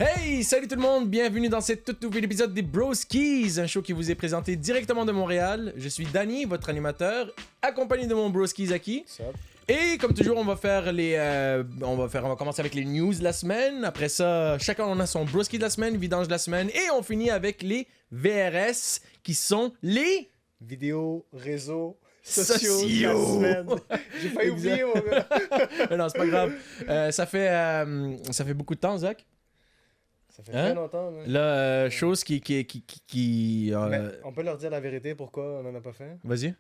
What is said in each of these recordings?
Hey, salut tout le monde, bienvenue dans cet tout nouvel épisode des Broskis, un show qui vous est présenté directement de Montréal. Je suis Danny, votre animateur, accompagné de mon Broski Zaki. Et comme toujours, on va commencer avec les news de la semaine. Après ça, chacun on a son Broski de la semaine, vidange de la semaine, et on finit avec les VRS qui sont les vidéos, réseaux sociaux de la semaine. J'ai failli oublier, mon gars. Mais non, c'est pas grave. Ça fait beaucoup de temps, Zach. Ça fait très longtemps. Là, chose qui on peut leur dire la vérité, pourquoi on en a pas fait. Vas-y.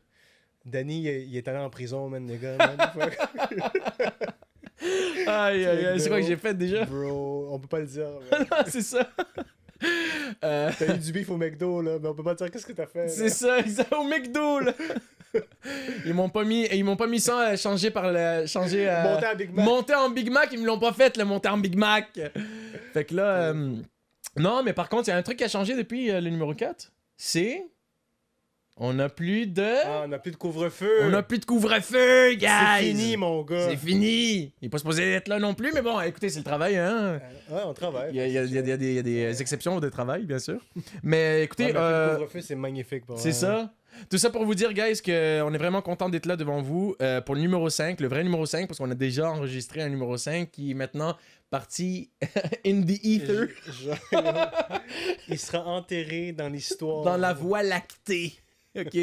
Danny, il est allé en prison, man, les gars. Man. Aïe, c'est quoi que j'ai fait déjà? Bro, on peut pas le dire. C'est ça. T'as eu du beef au McDo, là, mais on peut pas dire qu'est-ce que t'as fait. C'est ça, au McDo, là. Ils m'ont pas mis ça changer monter en Big Mac. Monter en Big Mac, ils me l'ont pas fait, le monter en Big Mac. Fait que là, non, mais par contre, il y a un truc qui a changé depuis le numéro 4. C'est... On n'a plus de... on n'a plus de couvre-feu. On n'a plus de couvre-feu, guys. C'est fini, mon gars. C'est fini. Il n'est pas supposé être là non plus, mais bon, écoutez, c'est le travail, hein. Ouais, on travaille. Il y a des exceptions de travail, bien sûr. Mais écoutez... le couvre-feu, c'est magnifique. C'est ça. Tout ça pour vous dire, guys, qu'on est vraiment content d'être là devant vous pour le numéro 5, le vrai numéro 5, parce qu'on a déjà enregistré un numéro 5 qui est maintenant parti in the ether. Il sera enterré dans l'histoire. Dans la voie lactée. OK.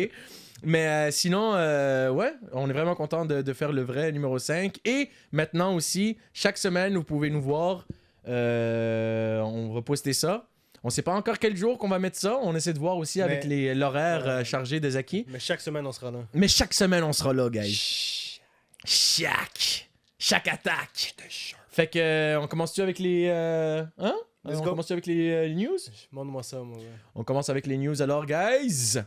Mais sinon, ouais, on est vraiment content de faire le vrai numéro 5. Et maintenant aussi, chaque semaine, vous pouvez nous voir. On va poster ça. On sait pas encore quel jour qu'on va mettre ça. On essaie de voir aussi avec l'horaire chargé de Zaki. Mais chaque semaine, on sera là. Mais chaque semaine, on sera là, guys. Chaque attaque. Fait que, on commence-tu avec les... On commence-tu avec les news? Montre-moi ça, moi. On commence avec les news alors, guys.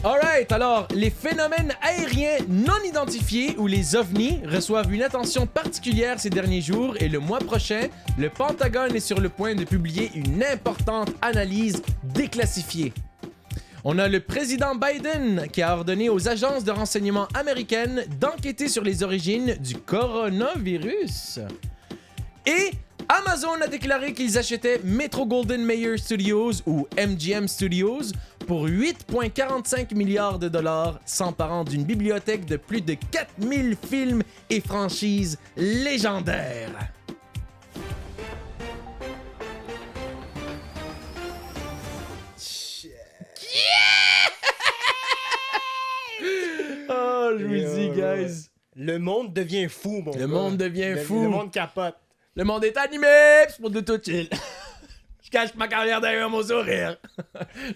Alright, alors, les phénomènes aériens non identifiés ou les ovnis reçoivent une attention particulière ces derniers jours et le mois prochain, le Pentagone est sur le point de publier une importante analyse déclassifiée. On a le président Biden qui a ordonné aux agences de renseignement américaines d'enquêter sur les origines du coronavirus. Et Amazon a déclaré qu'ils achetaient Metro Golden Mayer Studios ou MGM Studios pour 8,45 milliards de dollars, s'emparant d'une bibliothèque de plus de 4000 films et franchises légendaires. Oh, je vous le dis, guys. Le monde devient fou, mon gars. Le monde devient fou. Le monde capote. Le monde est animé, c'est pour de tout chill. Je cache ma carrière derrière mon sourire.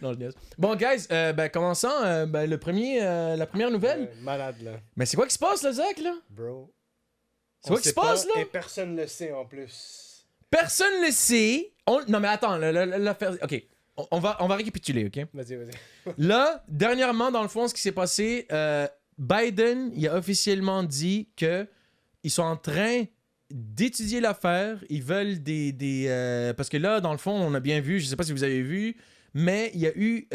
Non, je niaise. Bon, guys, commençons. La première nouvelle. Malade, là. Mais c'est quoi qui se passe, là, Zach, là? Bro. C'est quoi qui se passe, là? Et personne le sait, en plus. Personne le sait. Non, mais attends, l'affaire... OK. On va récapituler, OK? Vas-y. Là, dernièrement, dans le fond, ce qui s'est passé, Biden, il a officiellement dit que ils sont en train d'étudier l'affaire. Ils veulent parce que là, dans le fond, on a bien vu, je sais pas si vous avez vu, mais il y a eu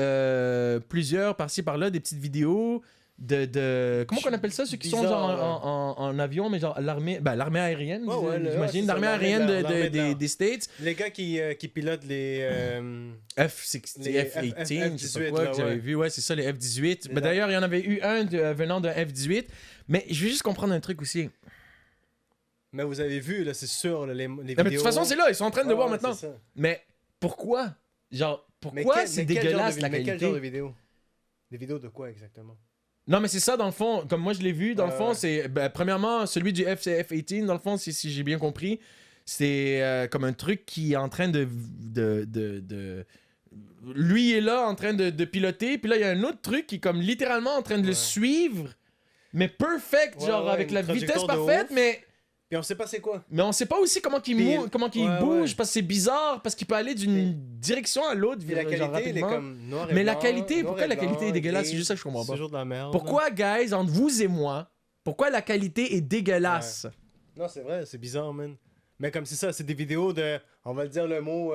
plusieurs, par-ci, par-là, des petites vidéos comment qu'on appelle ça, ceux qui sont genre en avion, mais genre l'armée aérienne, j'imagine, l'armée aérienne des States. Les gars qui pilotent les F-16, F-18, je sais pas quoi, que j'avais vu, ouais, c'est ça, les F-18. Mais d'ailleurs, il y en avait eu un venant d'un F-18. Mais je veux juste comprendre un truc aussi. Mais vous avez vu, là, c'est sûr, les vidéos... Mais de toute façon, c'est là, ils sont en train de le voir maintenant. Mais pourquoi? Genre, pourquoi c'est dégueulasse la qualité? Mais quel genre de vidéos? Des vidéos de quoi, exactement? Non, mais c'est ça, dans le fond, comme moi je l'ai vu, dans le fond, c'est... premièrement, celui du F-18, dans le fond, si j'ai bien compris, c'est comme un truc qui est en train de... Lui est là, en train de piloter, puis là, il y a un autre truc qui est comme littéralement en train de le suivre, mais perfect, genre avec la vitesse parfaite, mais... Puis on sait pas c'est quoi. Mais on sait pas aussi comment il bouge, parce que c'est bizarre, parce qu'il peut aller d'une direction à l'autre, la qualité, elle est comme noir et blanc. Mais la qualité, pourquoi la qualité est dégueulasse? C'est juste ça que je comprends pas. C'est toujours de la merde. Pourquoi, guys, entre vous et moi, pourquoi la qualité est dégueulasse? Non, c'est vrai, c'est bizarre, man. Mais comme c'est ça, c'est des vidéos de, on va le dire le mot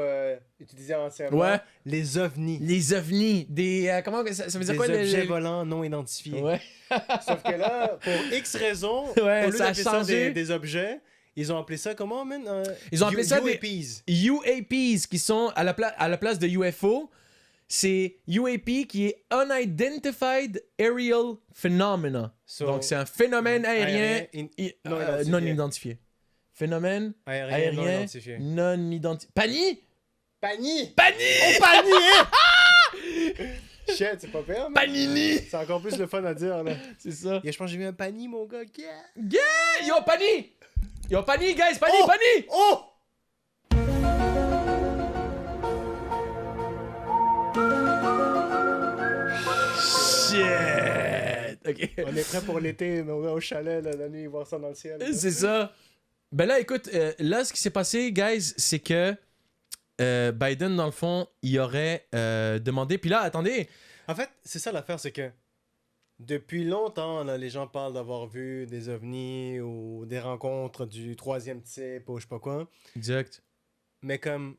utilisé anciennement, Ouais. les ovnis. Les ovnis, des... comment ça veut dire Des quoi? objets volants non identifiés. Ouais. Sauf que là, pour X raisons, Ouais, au lieu ça a d'appeler ça changé. des objets, ils ont appelé ça comment, man? Ils ont appelé ça des UAPs. UAPs qui sont à la place de UFO. C'est UAP qui est Unidentified Aerial Phenomena. So, Donc, c'est un phénomène aérien non non identifié. identifié. Phénomène Aérien non aérien identifié. non identifié. Pani? Pani! Pani! Oh, panier! Shit, c'est pas pire, man. Panini! C'est encore plus le fun à dire, là. C'est ça. Yeah, je pense que j'ai vu un panier, mon gars. Yeah. Yeah! Yo, Pani! Yo, Pani, guys! Pani, Oh! Pani! Oh! Shit! Ok. On est prêt pour l'été, mais on va au chalet, là, la nuit, voir ça dans le ciel. là. C'est ça. Ben là, écoute, là, ce qui s'est passé, guys, c'est que Biden, dans le fond, il aurait demandé... Puis là, attendez... En fait, c'est ça l'affaire, c'est que depuis longtemps, là, les gens parlent d'avoir vu des ovnis ou des rencontres du troisième type ou je sais pas quoi. Exact. Mais comme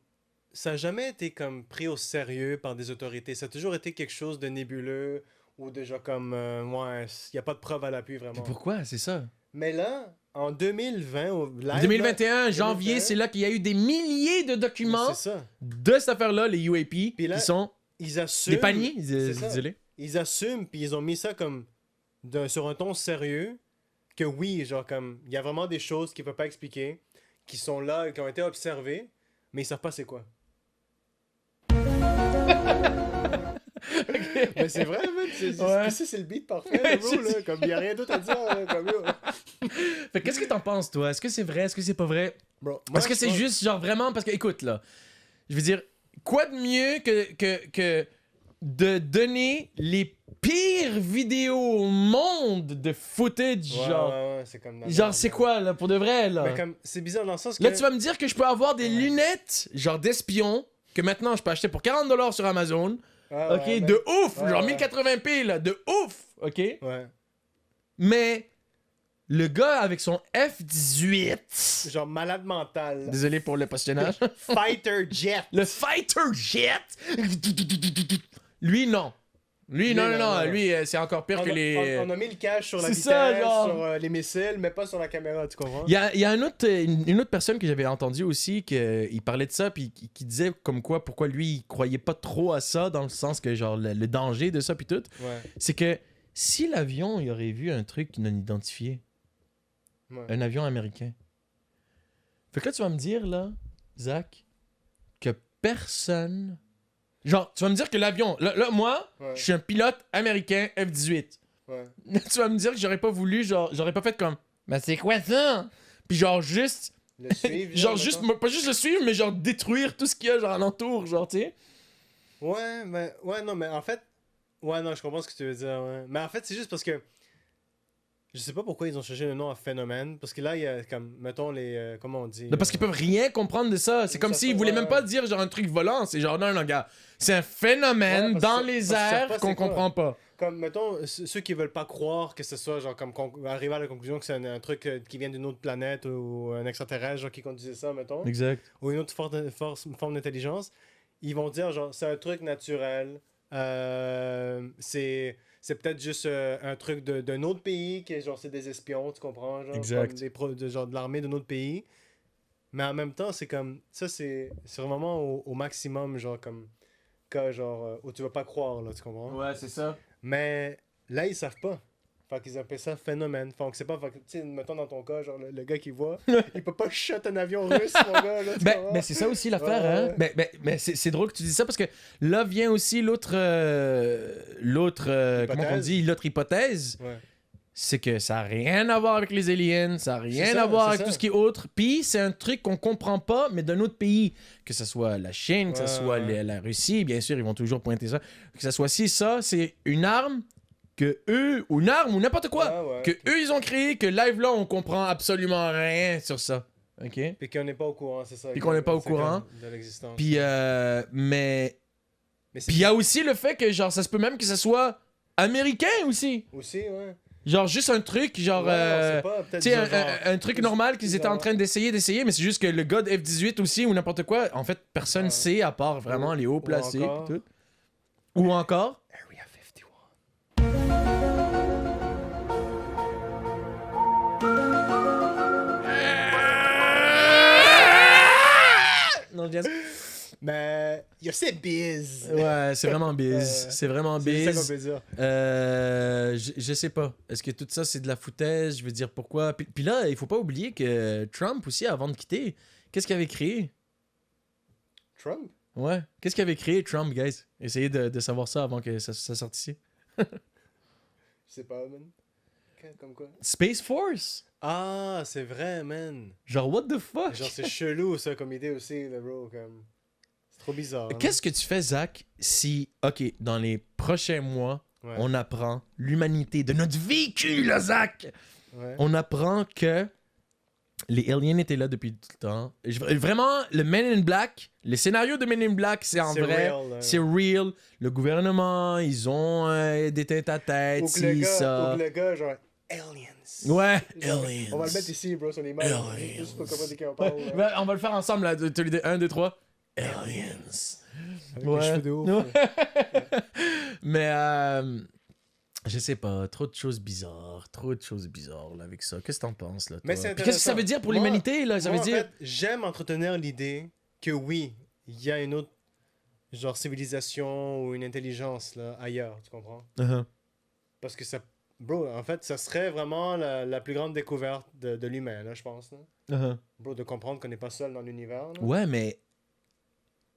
ça n'a jamais été comme pris au sérieux par des autorités. Ça a toujours été quelque chose de nébuleux ou déjà comme ouais, il n'y a pas de preuve à l'appui Puis vraiment. pourquoi? C'est ça. Mais là, en 2020, au live, 2021, là, janvier, 2021, c'est là qu'il y a eu des milliers de documents c'est ça. de cette affaire-là, les UAP, Puis là, qui sont Ils assument. des paniers, c'est ça. désolé. Ils assument, puis ils ont mis ça comme sur un ton sérieux, que oui, genre comme, il y a vraiment des choses qu'ils ne peuvent pas expliquer, qui sont là, qui ont été observées, mais ils savent pas c'est quoi. Mais c'est vrai, man, Ouais. c'est le beat parfait, là, bro, là, comme il n'y a rien d'autre à dire, là, comme yo. Fait qu'est-ce que t'en penses, toi? Est-ce que c'est vrai? Est-ce que c'est pas vrai? Bro, moi, Est-ce que je c'est pense- juste, genre, vraiment... Parce que, écoute, là, je veux dire, quoi de mieux que de donner les pires vidéos au monde de footage, Ouais, genre... ouais, c'est comme dans Genre, le- c'est quoi, là, pour de vrai, là? Mais comme, c'est bizarre dans le sens que... Là, tu vas me dire que je peux avoir des lunettes, genre d'espion, que maintenant je peux acheter pour 40$ sur Amazon, Ah, ok? ouais, De ouf! Ouais, genre ouais. 1080p, là, de ouf! Ok? Ouais. Mais le gars avec son F-18... Genre malade mental. Désolé pour le positionnage. Fighter jet. Le fighter jet! Lui, non. Lui, non, non, non. non. Lui, c'est encore pire que les... On a mis le cache sur la C'est vitesse, ça, genre. sur les missiles, mais pas sur la caméra, tu comprends? Il y a une autre personne que j'avais entendu aussi, il parlait de ça, puis qui disait comme quoi, pourquoi lui, il croyait pas trop à ça, dans le sens que, genre, le danger de ça, puis tout. Ouais. C'est que si l'avion, il aurait vu un truc non identifié, Ouais. un avion américain, fait que là, tu vas me dire, là, Zach, que personne... Genre, tu vas me dire que l'avion... Là, moi, Ouais. je suis un pilote américain F-18. Ouais. Tu vas me dire que j'aurais pas voulu, genre, j'aurais pas fait comme... Mais c'est quoi ça? Puis genre, juste... Le suivre. Genre, juste, pas juste le suivre, mais genre détruire tout ce qu'il y a, genre, alentour, genre, tu sais. Ouais, mais. Ouais, non, mais en fait. Ouais, non, je comprends ce que tu veux dire. Ouais. Mais en fait, c'est juste parce que. Je sais pas pourquoi ils ont changé le nom à Phénomène. Parce que là, il y a comme. Mettons les. Comment on dit? Mais parce qu'ils peuvent rien comprendre de ça. C'est comme Ça s'ils peut, voulaient ouais. même pas dire, genre, un truc volant. C'est genre, non, non, gars. C'est un Ouais, phénomène parce dans que- les parce qu'ils savent airs pas qu'on c'est quoi. comprend pas. Comme, mettons, ceux qui veulent pas croire que ce soit, genre, comme arriver à la conclusion que c'est un truc qui vient d'une autre planète ou un extraterrestre, genre, qui conduisait ça, mettons. Exact. Ou une autre forme d'intelligence, ils vont dire genre c'est un truc naturel, c'est peut-être juste un truc d'un autre pays qui est genre c'est des espions, tu comprends, genre Exact. comme genre de l'armée d'un autre pays. Mais en même temps, c'est comme ça c'est vraiment au maximum genre comme cas genre où tu vas pas croire là, tu comprends. Ouais, c'est ça. Mais là ils savent pas. Fait qu'ils appellent ça phénomène. Fait que c'est pas, fait que, tu sais, mettons dans ton cas, genre le gars qui voit, il peut pas shot un avion russe, mon gars. Là, tu comprends? Mais c'est ça aussi l'affaire, Ouais, hein. Mais c'est drôle que tu dis ça parce que là vient aussi l'autre. Comment on Hypothèse. dit? L'autre hypothèse. Ouais. C'est que ça n'a rien à voir avec les aliens, ça n'a rien ça, à voir c'est avec ça. tout ce qui est autre. Puis c'est un truc qu'on comprend pas, mais d'un autre pays. Que ce soit la Chine, que ce Ouais, soit ouais. la Russie, bien sûr, ils vont toujours pointer ça. Que ce soit si ça, c'est une arme que eux, ou une arme, ou n'importe quoi, Ouais, ouais. que eux ils ont créé, que live là on comprend absolument rien sur ça. OK? Puis qu'on n'est pas au courant, c'est ça. Puis qu'on n'est pas au C'est courant. comme de l'existence. Puis, mais Mais c'est puis il y a aussi le fait que genre ça se peut même que ce soit américain aussi. aussi, ouais. Genre juste un truc, genre... Ouais, on sait pas, peut-être tu sais, genre- un truc normal qu'ils étaient en train d'essayer, mais c'est juste que le gars de F-18 aussi, ou n'importe quoi, en fait, personne Ouais. sait, à part vraiment les hauts placés. encore- Pis tout. Ou encore... Area 51. Non, je viens- Mais yo, c'est biz. Ouais, c'est vraiment biz. C'est vraiment C'est ça qu'on biz. peut dire. Je sais pas. Est-ce que tout ça, c'est de la foutaise? Je veux dire, pourquoi? Puis là, il faut pas oublier que Trump aussi, avant de quitter, qu'est-ce qu'il avait créé? Trump? Ouais. Qu'est-ce qu'il avait créé, Trump, guys? Essayez de savoir ça avant que ça sorte ici. Je sais pas, man. Comme quoi? Space Force? Ah, c'est vrai, man. Genre, what the fuck? Genre, c'est chelou, ça, comme idée aussi, là, bro. Comme... C'est trop bizarre. hein. Qu'est-ce que tu fais, Zach, si, OK, dans les prochains mois, Ouais. on apprend l'humanité de notre vécu, là, Zach! Ouais. On apprend que les aliens étaient là depuis tout le temps. Vraiment, le Men in Black, le scénario de Men in Black, c'est en C'est vrai. real, là. C'est real. Le gouvernement, ils ont des têtes à tête, Ou que le si, gars, ça. ou que le gars, genre, aliens. Ouais, Genre, aliens. On va le mettre ici, bro, sur l'image. Aliens. Juste pour comprendre de qui on parle. Ouais, là. on va le faire ensemble, là, tous les deux. 1, 2, 3. Aliens. Avec Ouais. les cheveux de ouf. Ouais. Mais, je sais pas, trop de choses bizarres. Trop de choses bizarres, là, avec ça. Qu'est-ce que t'en penses, là, toi? Mais c'est Puis qu'est-ce que ça veut dire pour Moi- l'humanité, là? Ça Moi, veut en dire... fait, j'aime entretenir l'idée que oui, il y a une autre genre civilisation ou une intelligence là, ailleurs, tu comprends? Uh-huh. Parce que ça... Bro, en fait, ça serait vraiment la plus grande découverte de l'humain, là, je pense. Là. Uh-huh. Bro, de comprendre qu'on n'est pas seul dans l'univers. là. Ouais, mais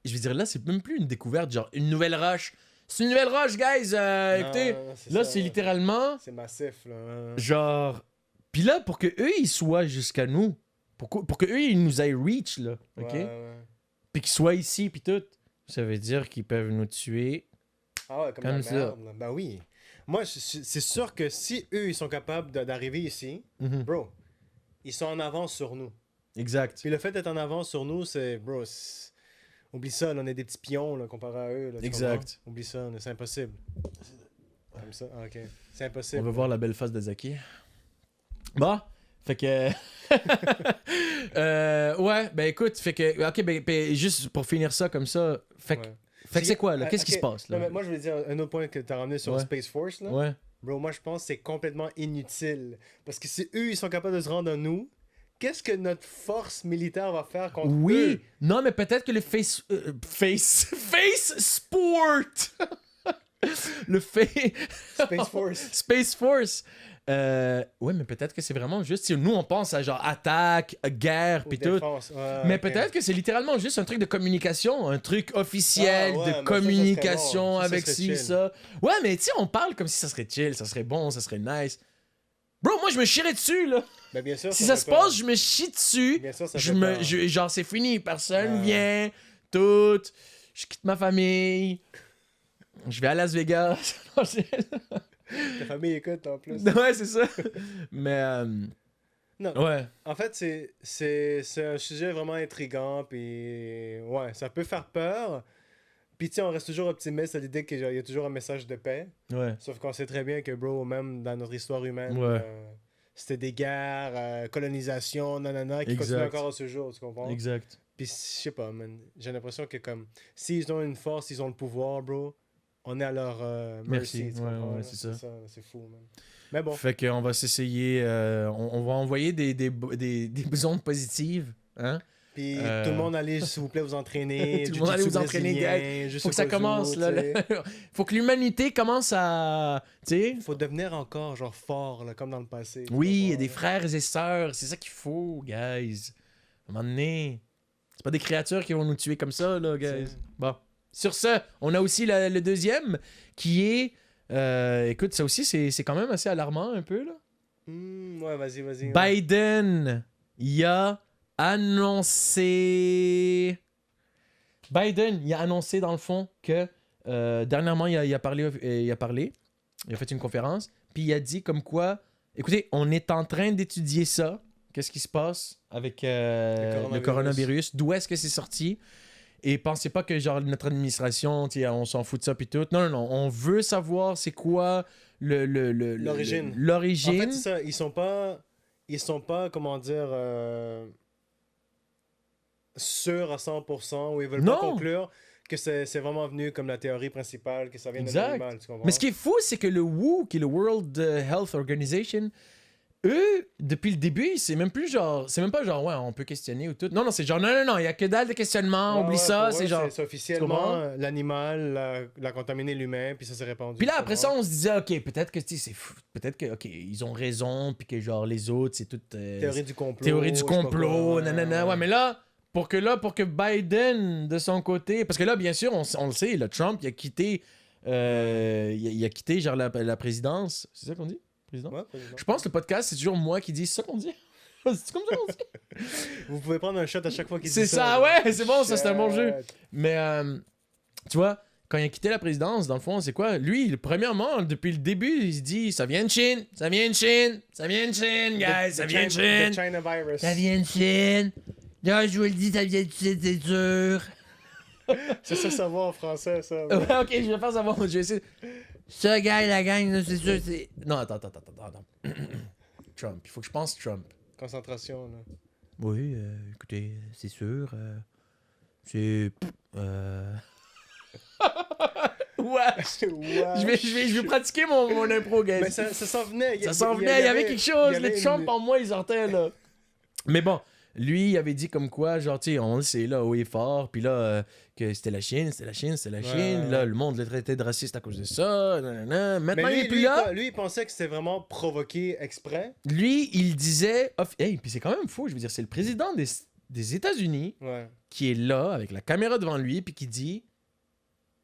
je veux dire, là, c'est même plus une découverte, genre une nouvelle roche. C'est une nouvelle roche, guys. Non, Écoutez, non, là, ça. c'est littéralement C'est massif, là. genre. Puis là, pour que eux ils soient jusqu'à nous, pour que eux ils nous aient reach, là, ok? Ouais, ouais. Puis qu'ils soient ici, puis tout, ça veut dire qu'ils peuvent nous tuer. Ah ouais, comme Comme la ça. merde. Là. Ben oui. Moi, c'est sûr que si eux, ils sont capables d'arriver ici, Mhm. bro, ils sont en avance sur nous. Exact. Puis le fait d'être en avance sur nous, c'est, bro, oublie ça, là, on est des petits pions là, comparé à eux. Là, tu Exact. comprends? Oublie ça, là, c'est impossible. Comme ça, ah, ok. C'est On impossible. va voir la belle face de Zaki. Bon, fait que. Ouais, ben écoute, fait que. Ok, ben, juste pour finir ça comme ça, fait que, Ouais. fait que c'est quoi, là? Qu'est-ce qui Ok. se passe, Non, là? mais moi, je voulais dire un autre point que tu as ramené sur Ouais. Space Force. Là. Ouais. Bro, moi, je pense que c'est complètement inutile. Parce que si eux, ils sont capables de se rendre à nous, qu'est-ce que notre force militaire va faire contre Oui, eux? non, mais peut-être que le face sport, le Space Force. Space Force. Ouais, mais peut-être que c'est vraiment juste si nous on pense à genre attaque, guerre, Ou puis tout. défense. Ouais, Mais ok. peut-être que c'est littéralement juste un truc de communication, un truc officiel Ah ouais, mais ça, de ça serait communication bon. Ça avec serait ci, chill. ça. Ouais, mais tu sais, on parle comme si ça serait chill, ça serait bon, ça serait nice. Bro, moi je me chierais dessus là. Ben, bien sûr, Si ça fait se peur. passe, je me chie dessus. Bien sûr, ça Je fait me, peur. genre, c'est fini. Personne Ouais. vient. Tout. Je quitte ma famille. Je vais à Las Vegas. Ta famille écoute en plus. Ouais, c'est ça. Mais, Non. ouais. En fait, c'est un sujet vraiment intriguant, puis ouais, ça peut faire peur. Puis tu sais, on reste toujours optimiste à l'idée qu'il y a toujours un message de paix. Ouais. Sauf qu'on sait très bien que, bro, même dans notre histoire humaine, Ouais. c'était des guerres, colonisation, nanana, qui Exact. continuent encore à ce jour, tu comprends? Exact. Puis je sais pas, man, j'ai l'impression que comme, s'ils ont une force, ils ont le pouvoir, bro, on est à leur Merci. mercy, tu Ouais, comprends? ouais, là? c'est ça. C'est fou, man. Mais bon, Fait qu'on va s'essayer. On va envoyer des ondes positives. Hein? puis Euh, tout le monde allez, s'il vous plaît, vous entraîner. Tout le monde allez vous entraîner, gars. Faut que ça commence, là. Faut que l'humanité commence à. Tu sais? Faut devenir encore, genre, fort, là, comme dans le passé. tu Oui, il y a comprends, des là? frères et sœurs. C'est ça qu'il faut, guys. À un moment donné. C'est pas des créatures qui vont nous tuer comme ça, là, guys. C'est- Bon. Sur ce, on a aussi le deuxième qui est. Écoute, ça aussi, c'est quand même assez alarmant un peu, là. Ouais, vas-y, vas-y. Biden, il a annoncé. Biden, il a annoncé dans le fond que dernièrement, il a parlé. Il a fait une conférence. Puis il a dit comme quoi. Écoutez, on est en train d'étudier ça. Qu'est-ce qui se passe avec le coronavirus? D'où est-ce que c'est sorti? Et pensez pas que genre notre administration, on s'en fout de ça puis tout. Non, non, non. On veut savoir c'est quoi L'origine. En l'origine. fait, c'est ça. Ils sont pas, comment dire, sûrs à 100% ou ils veulent pas Non. conclure que c'est vraiment venu comme la théorie principale, que ça vient d'un Exact. animal, tu comprends? Mais ce qui est fou, c'est que le WHO, qui est le World Health Organization, eux, depuis le début, c'est même plus genre. C'est même pas genre, ouais, on peut questionner ou tout. Non, non, c'est genre, non, il y a que dalle de questionnement, Ouais, oublie ouais, ça, pour c'est eux, genre. c'est Tu officiellement comprends? l'animal l'a contaminé l'humain, puis ça s'est répandu. Puis là, tu après comprends? ça, on se disait, ok, peut-être que, tu sais, c'est fou. Peut-être que, ok, ils ont raison, puis que genre, les autres, c'est tout. Théorie du complot. Théorie du je sais pas complot, quoi, nanana. Ouais, mais là, pour que Biden, de son côté. Parce que là, bien sûr, on le sait, le Trump, il a quitté. Il a quitté, genre, la présidence. C'est ça qu'on dit? Président? Ouais, président. Je pense que le podcast, c'est toujours moi qui dis c'est ça qu'on dit. C'est comme ça qu'on dit. Vous pouvez prendre un shot à chaque fois qu'il dit C'est ça, là. ouais, c'est bon, ça, c'est un bon jeu. Shit. Mais, tu vois, quand il a quitté la présidence, dans le fond, c'est quoi? Lui, premièrement, depuis le début, il se dit ça vient de Chine, ça vient de Chine, ça vient de Chine, guys, ça vient de Chine. The China virus. Ça vient de Chine. Là, je vous le dis, ça vient de Chine, c'est sûr. C'est ça savoir en français, ça. ouais. Ouais, ok, je vais faire savoir. Je vais essayer. Ça, gars, la gang, là, c'est sûr, c'est. Non, attends. Trump, il faut que je pense Trump. Concentration, là. Oui, écoutez, c'est sûr. C'est. Ouais. Je vais pratiquer mon impro, guys. Mais ça s'en venait. Ça s'en venait, il y avait quelque chose. il y avait Le Trump en moi, il sortait, là. Mais bon, lui, il avait dit comme quoi, genre, tu sais, on le sait, là, haut et fort, puis là, que c'était la Chine. Ouais. Là, le monde le traitait de raciste à cause de ça. Nanana. Maintenant, Mais il est plus là. lui, il pensait que c'était vraiment provoqué exprès. Lui, il disait. Hey, puis c'est quand même fou, je veux dire, c'est le président des États-Unis Ouais. qui est là, avec la caméra devant lui, puis qui dit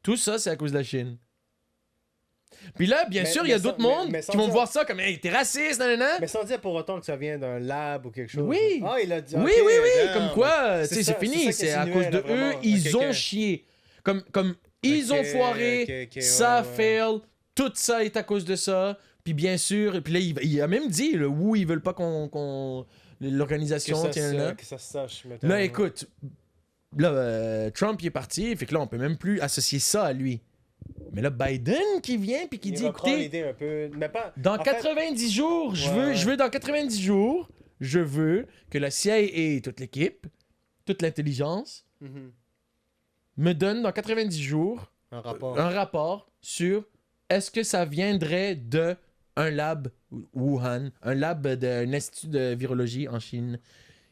tout ça, c'est à cause de la Chine. Puis là, bien Mais- sûr, il y a mais d'autres sans- mondes mais sans qui vont dire- voir ça comme hey, t'es raciste, nanana. Mais sans dire pour autant que ça vient d'un lab ou quelque chose. Oui. Ah, il a dit. Oui, ok, oui, damn. comme quoi, tu sais, ça- c'est fini, ça c'est qu'il à insinuait, cause de là, vraiment. eux, ils Ok, ont ok. chié. Comme ils ont Ok, foiré, ok, ça ouais, ouais. fail, tout ça est à cause de ça. Puis bien sûr, et puis là, il a même dit, le où ils veulent pas qu'on l'organisation tienne là. Que ça se sache, mettons. Là, écoute, là, Trump il est parti, fait que là, on peut même plus associer ça à lui. Mais là, Biden qui vient puis qui Il dit, reprend écoutez, l'idée un peu. Mais pas. dans en fait, 90 jours, Ouais. je veux dans 90 jours, je veux que la CIA et toute l'équipe, toute l'intelligence, mhm. me donne dans 90 jours Un rapport. un rapport sur est-ce que ça viendrait de un lab Wuhan, un lab d'un institut de virologie en Chine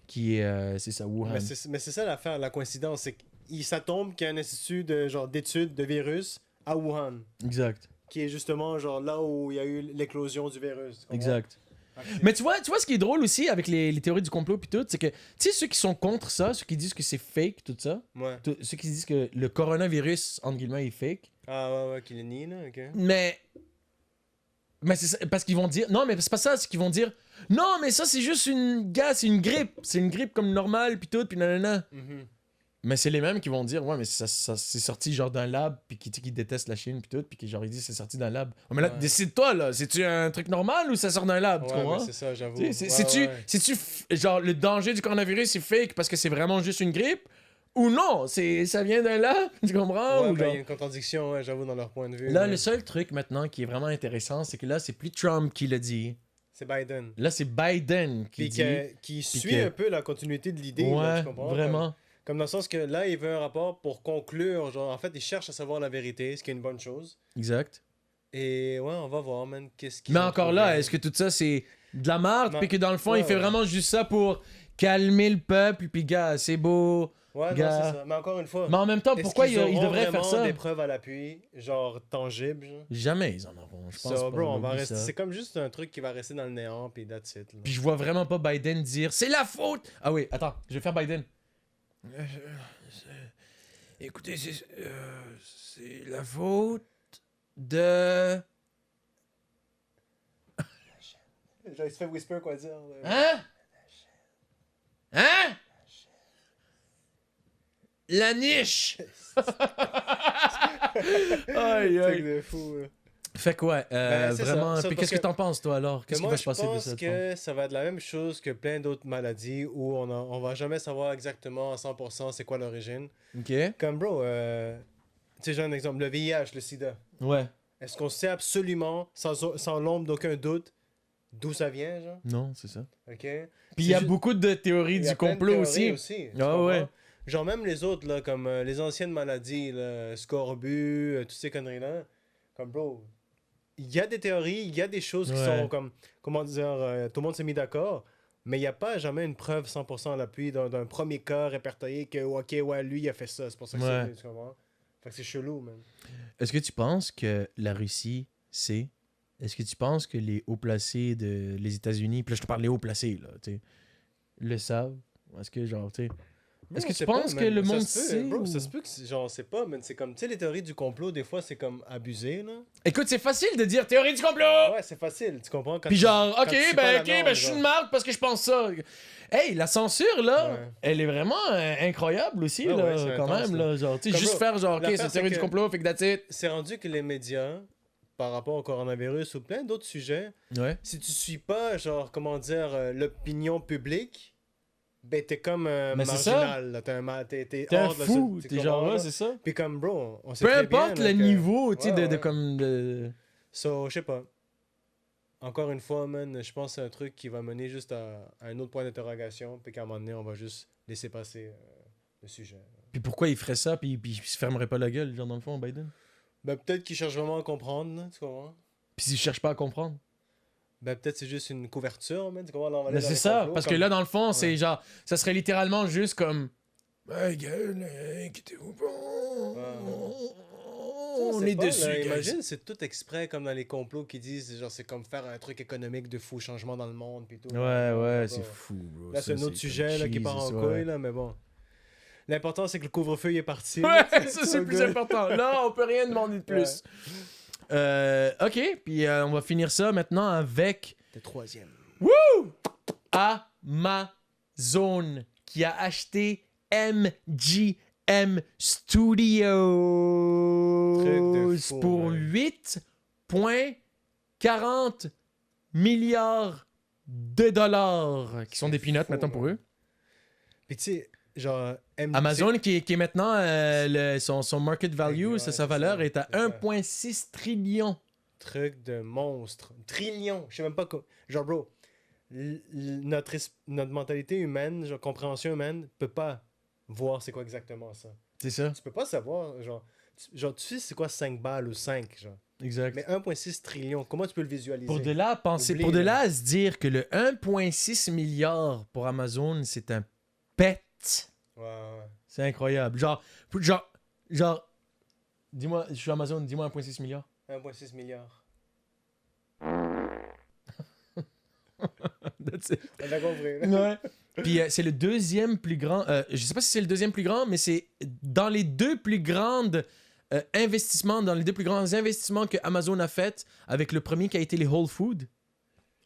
qui est, c'est ça, Wuhan. Mais c'est ça l'affaire, la coïncidence. C'est que ça tombe qu'il y a un institut de, genre, d'études de virus à Wuhan. Exact, Qui est justement genre là où il y a eu l'éclosion du virus. tu comprends? exact. Fait que c'est- Mais tu vois ce qui est drôle aussi avec les théories du complot puis tout, c'est que, tu sais, ceux qui sont contre ça, ceux qui disent que c'est fake, tout ça, Ouais. ceux qui disent que le coronavirus, entre guillemets, est fake, Ah ouais, qu'il est nié, là, ok. mais c'est ça, parce qu'ils vont dire non mais c'est pas ça, c'est qu'ils vont dire non mais ça c'est juste c'est une grippe comme normale puis tout puis nanana. Mhm. Mais c'est les mêmes qui vont dire ouais mais ça c'est sorti genre d'un lab puis qui détestent la Chine puis tout puis qui genre ils disent c'est sorti d'un lab. Ouais, mais là Ouais. décide-toi là, c'est-tu un truc normal ou ça sort d'un lab, tu Ouais, comprends? mais c'est ça, j'avoue. Tu sais, c'est-tu genre le danger du coronavirus c'est fake parce que c'est vraiment juste une grippe ou non, ça vient d'un lab, tu comprends? Ouais, Ou ben, il genre- y a une contradiction, ouais, j'avoue, dans leur point de vue. Là ouais. le seul truc maintenant qui est vraiment intéressant c'est que là c'est plus Trump qui le dit. C'est Biden. Là, c'est Biden qui Puis dit. qui suit que- un peu la continuité de l'idée, là, Ouais, tu comprends? vraiment. Comme dans le sens que là, il veut un rapport pour conclure. Genre, en fait, il cherche à savoir la vérité, ce qui est une bonne chose. Exact. Et ouais, on va voir, man, qu'est-ce qu'ils Mais ont encore trouvé. là, est-ce que tout ça, c'est de la merde? Non. Puis que dans le fond, Ouais, il fait ouais. vraiment juste ça pour calmer le peuple. Puis gars, c'est beau. Ouais, non, Gars. c'est ça. Mais encore une fois, Mais en même temps, est-ce pourquoi qu'ils il auront devrait faire vraiment ça? des preuves à l'appui, genre tangibles, genre? Jamais ils en auront. Je pense Ça, pas. bro, on va oublie rester. ça. C'est comme juste un truc qui va rester dans le néant, puis that's it. là. Puis je vois vraiment pas Biden dire c'est la faute. Ah oui, attends, je vais faire Biden. Écoutez, c'est la faute de. Genre, il se fait whisper quoi dire. là. Hein? Hein? La niche! Aïe, Truc aïe. de fou. là. Fait quoi? Ben, c'est Vraiment. ça. Ça, Puis parce qu'est-ce que que- t'en penses, toi, alors? Qu'est-ce qui Mais moi, va se passer je de pense ça? que ça va être la même chose que plein d'autres maladies où on va jamais savoir exactement à 100% c'est quoi l'origine. Ok. Comme, bro, tu sais, j'ai un exemple. Le VIH, le sida. Ouais. est-ce qu'on sait absolument, sans l'ombre d'aucun doute, d'où ça vient, genre? Non, c'est ça. OK? Puis il y a beaucoup de théories Il y a du plein de complot théories aussi. tu Ah comprends? ouais. Genre même les autres, là, comme les anciennes maladies, là, scorbut, toutes ces conneries-là. Comme, bro, il y a des théories, il y a des choses qui Ouais. sont comme, comment dire, tout le monde s'est mis d'accord, mais il n'y a pas jamais une preuve 100% à l'appui d'un premier cas répertorié que, ok, ouais, lui, il a fait ça, c'est pour ça que Ouais. c'est, tu comprends? Fait que c'est chelou, man. Est-ce que tu penses que la Russie sait? Est-ce que tu penses que les hauts placés des États-Unis, puis là je te parle des hauts placés, là, tu sais, le savent? Ou est-ce que, genre, tu sais. Est-ce que tu penses que le monde sait? Bro, ou- ça se peut que, genre, c'est pas, man, c'est comme, tu sais, les théories du complot, des fois, c'est comme abusé, là. Écoute, c'est facile de dire théorie du complot! Ouais, c'est facile, tu comprends? Quand Puis genre, quand ok, tu suis pas la norme, je suis genre. une marde parce que je pense ça. Hey, la censure, là, Ouais. elle est vraiment incroyable aussi, Ouais, là, ouais, c'est quand intense, même, là. là. Genre, tu sais, Comme juste bro, faire genre, ok, l'affaire, c'est c'est théorie du que- complot, fait que that's it. C'est rendu que les médias, par rapport au coronavirus ou plein d'autres sujets, Ouais. si tu suis pas, genre, comment dire, l'opinion publique, ben t'es comme Mais c'est marginal, là. T'es T'es un hors de la fou, tu t'es comprends, genre, là? ouais, c'est ça. Puis comme, bro, on sait Peu très bien, importe là, le que- niveau, tu sais, Ouais, de ouais. comme de. So, je sais pas. Encore une fois, man, je pense que c'est un truc qui va mener juste à un autre point d'interrogation, puis qu'à un moment donné, on va juste laisser passer le sujet. Puis pourquoi il ferait ça, puis il se fermerait pas la gueule, genre, dans le fond, Biden? Ben, peut-être qu'il cherche vraiment à comprendre, là, tu comprends? Puis s'il cherche pas à comprendre. Ben, peut-être c'est juste une couverture, man, tu comprends? Là, on va aller Mais dans c'est les ça, complots, parce que comme- là, dans le fond, c'est Ouais. genre, ça serait littéralement juste comme. Hey, gueule, inquiétez-vous pas. On C'est est pas, dessus, là, guys. imagine, c'est tout exprès comme dans les complots qui disent, genre, c'est comme faire un truc économique de fou changement dans le monde, puis tout. Ouais, Bon. c'est fou, bro. Là, c'est Ça, un autre sujet là, qui part en Jesus, couille, ouais. là, mais bon. L'important, c'est que le couvre-feu il est parti. Ouais, là, ça c'est le plus good. important. Là, on peut rien demander de plus. Ok, puis on va finir ça maintenant avec Le troisième. Amazon qui a acheté MGM Studios Truc de fou, pour man. 8,40 milliards de dollars, qui sont des peanuts fou, maintenant pour man. eux. Puis tu sais, genre... Amazon qui est maintenant, son market value, Ouais, sa c'est valeur ça, est à c'est ça. 1,6 trillion. Truc de monstre. Trillion. Je sais même pas quoi. Genre, bro, notre mentalité humaine, genre, compréhension humaine, peut pas voir c'est quoi exactement ça. C'est ça, Tu peux pas savoir, genre, tu sais c'est quoi 5 balles ou 5, genre. exact. Mais 1,6 trillion, comment tu peux le visualiser? Pour de là à penser, Oublie, pour de là. là à se dire que le 1,6 milliard pour Amazon, c'est un pet, Ouais, ouais. c'est incroyable. Genre, dis-moi, je suis Amazon, dis-moi 1,6 milliard. 1,6 milliard. That's it. On a compris, là. Ouais. Puis c'est le deuxième plus grand, je sais pas si c'est le deuxième plus grand, mais c'est dans les deux plus grandes investissements, dans les deux plus grands investissements que Amazon a fait, avec le premier qui a été les Whole Foods.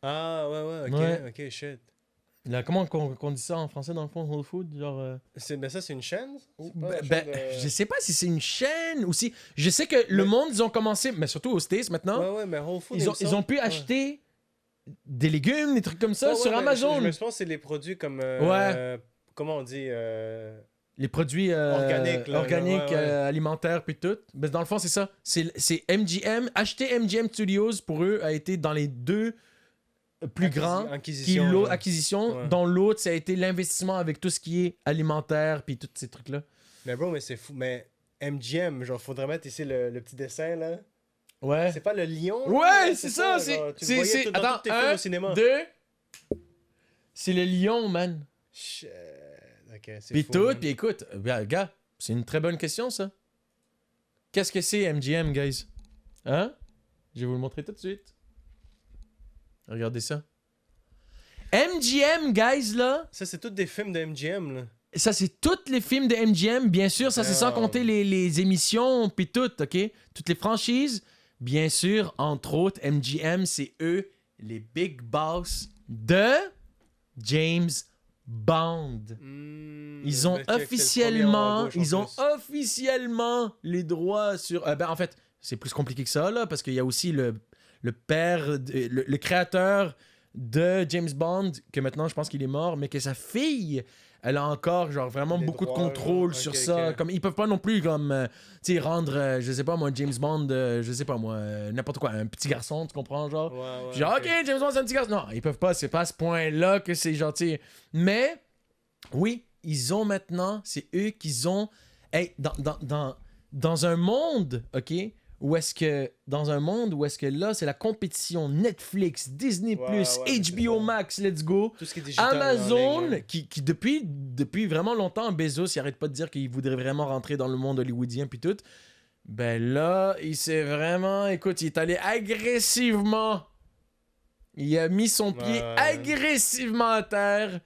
Ah, ouais, Ouais. ok, shit. Là, comment qu'on dit ça en français dans le fond, Whole Foods? Genre, Ben ça, c'est une chaîne? C'est pas ben, une ben, chaîne de- je sais pas si c'est une chaîne ou si. Je sais que le monde, ils ont commencé, mais surtout aux States maintenant, Ouais, mais Whole Foods, ils ont pu ouais. acheter des légumes, des trucs comme ça Ouais, sur mais Amazon. Je pense que c'est les produits comme... comment on dit? Les produits Organiques, là, organiques, ouais, ouais. alimentaires, puis tout. Ben, dans le fond, c'est ça. C'est MGM. Acheter MGM Studios, pour eux, a été dans les deux plus grands qui Acquisition. l'ont là. acquisition. Ouais. Dans l'autre, ça a été l'investissement avec tout ce qui est alimentaire, puis tous ces trucs-là. Mais bro, mais c'est fou. Mais MGM, genre, faudrait mettre ici le petit dessin, là. Ouais. C'est pas le lion? Ouais, là, c'est ça. genre, tu le C'est. voyais tout dans Attends, tous tes films un, au cinéma. 2. C'est le lion, man. Shit. Ok, c'est Puis fou, tout, man. puis écoute, gars, c'est une très bonne question, ça. Qu'est-ce que c'est MGM, guys? Hein? Je vais vous le montrer tout de suite. Regardez ça. MGM, guys, là, Ça, c'est tous des films de MGM, là. ça, c'est tous les films de MGM. Bien sûr, ça, c'est sans Damn. compter les émissions, puis tout, OK? Toutes les franchises. Bien sûr, entre autres, MGM, c'est eux, les big boss de James Bond. Ils ont officiellement, officiellement les droits sur. Ben, en fait, c'est plus compliqué que ça là, parce qu'il y a aussi le père, le créateur de James Bond, que maintenant je pense qu'il est mort, mais que sa fille elle a encore genre vraiment Les beaucoup droits, de contrôle genre. sur Ok, ça. ok. Comme ils peuvent pas non plus comme tu sais rendre je sais pas moi James Bond je sais pas moi n'importe quoi un petit garçon, tu comprends genre. Ouais, Puis genre OK, James Bond c'est un petit garçon. Non, ils peuvent pas, c'est pas à ce point-là que c'est gentil. Mais oui, ils ont maintenant, c'est eux qui ont hey, dans un monde, OK, où est-ce que là c'est la compétition Netflix, Disney+, Ouais, ouais, HBO c'est ça. Max, let's go. Tout ce qui est digital. en Amazon, ligne, hein. qui depuis vraiment longtemps, Bezos, il arrête pas de dire qu'il voudrait vraiment rentrer dans le monde hollywoodien puis tout. Ben là, il s'est vraiment... Écoute, il est allé agressivement. Il a mis son pied Ouais. agressivement à terre.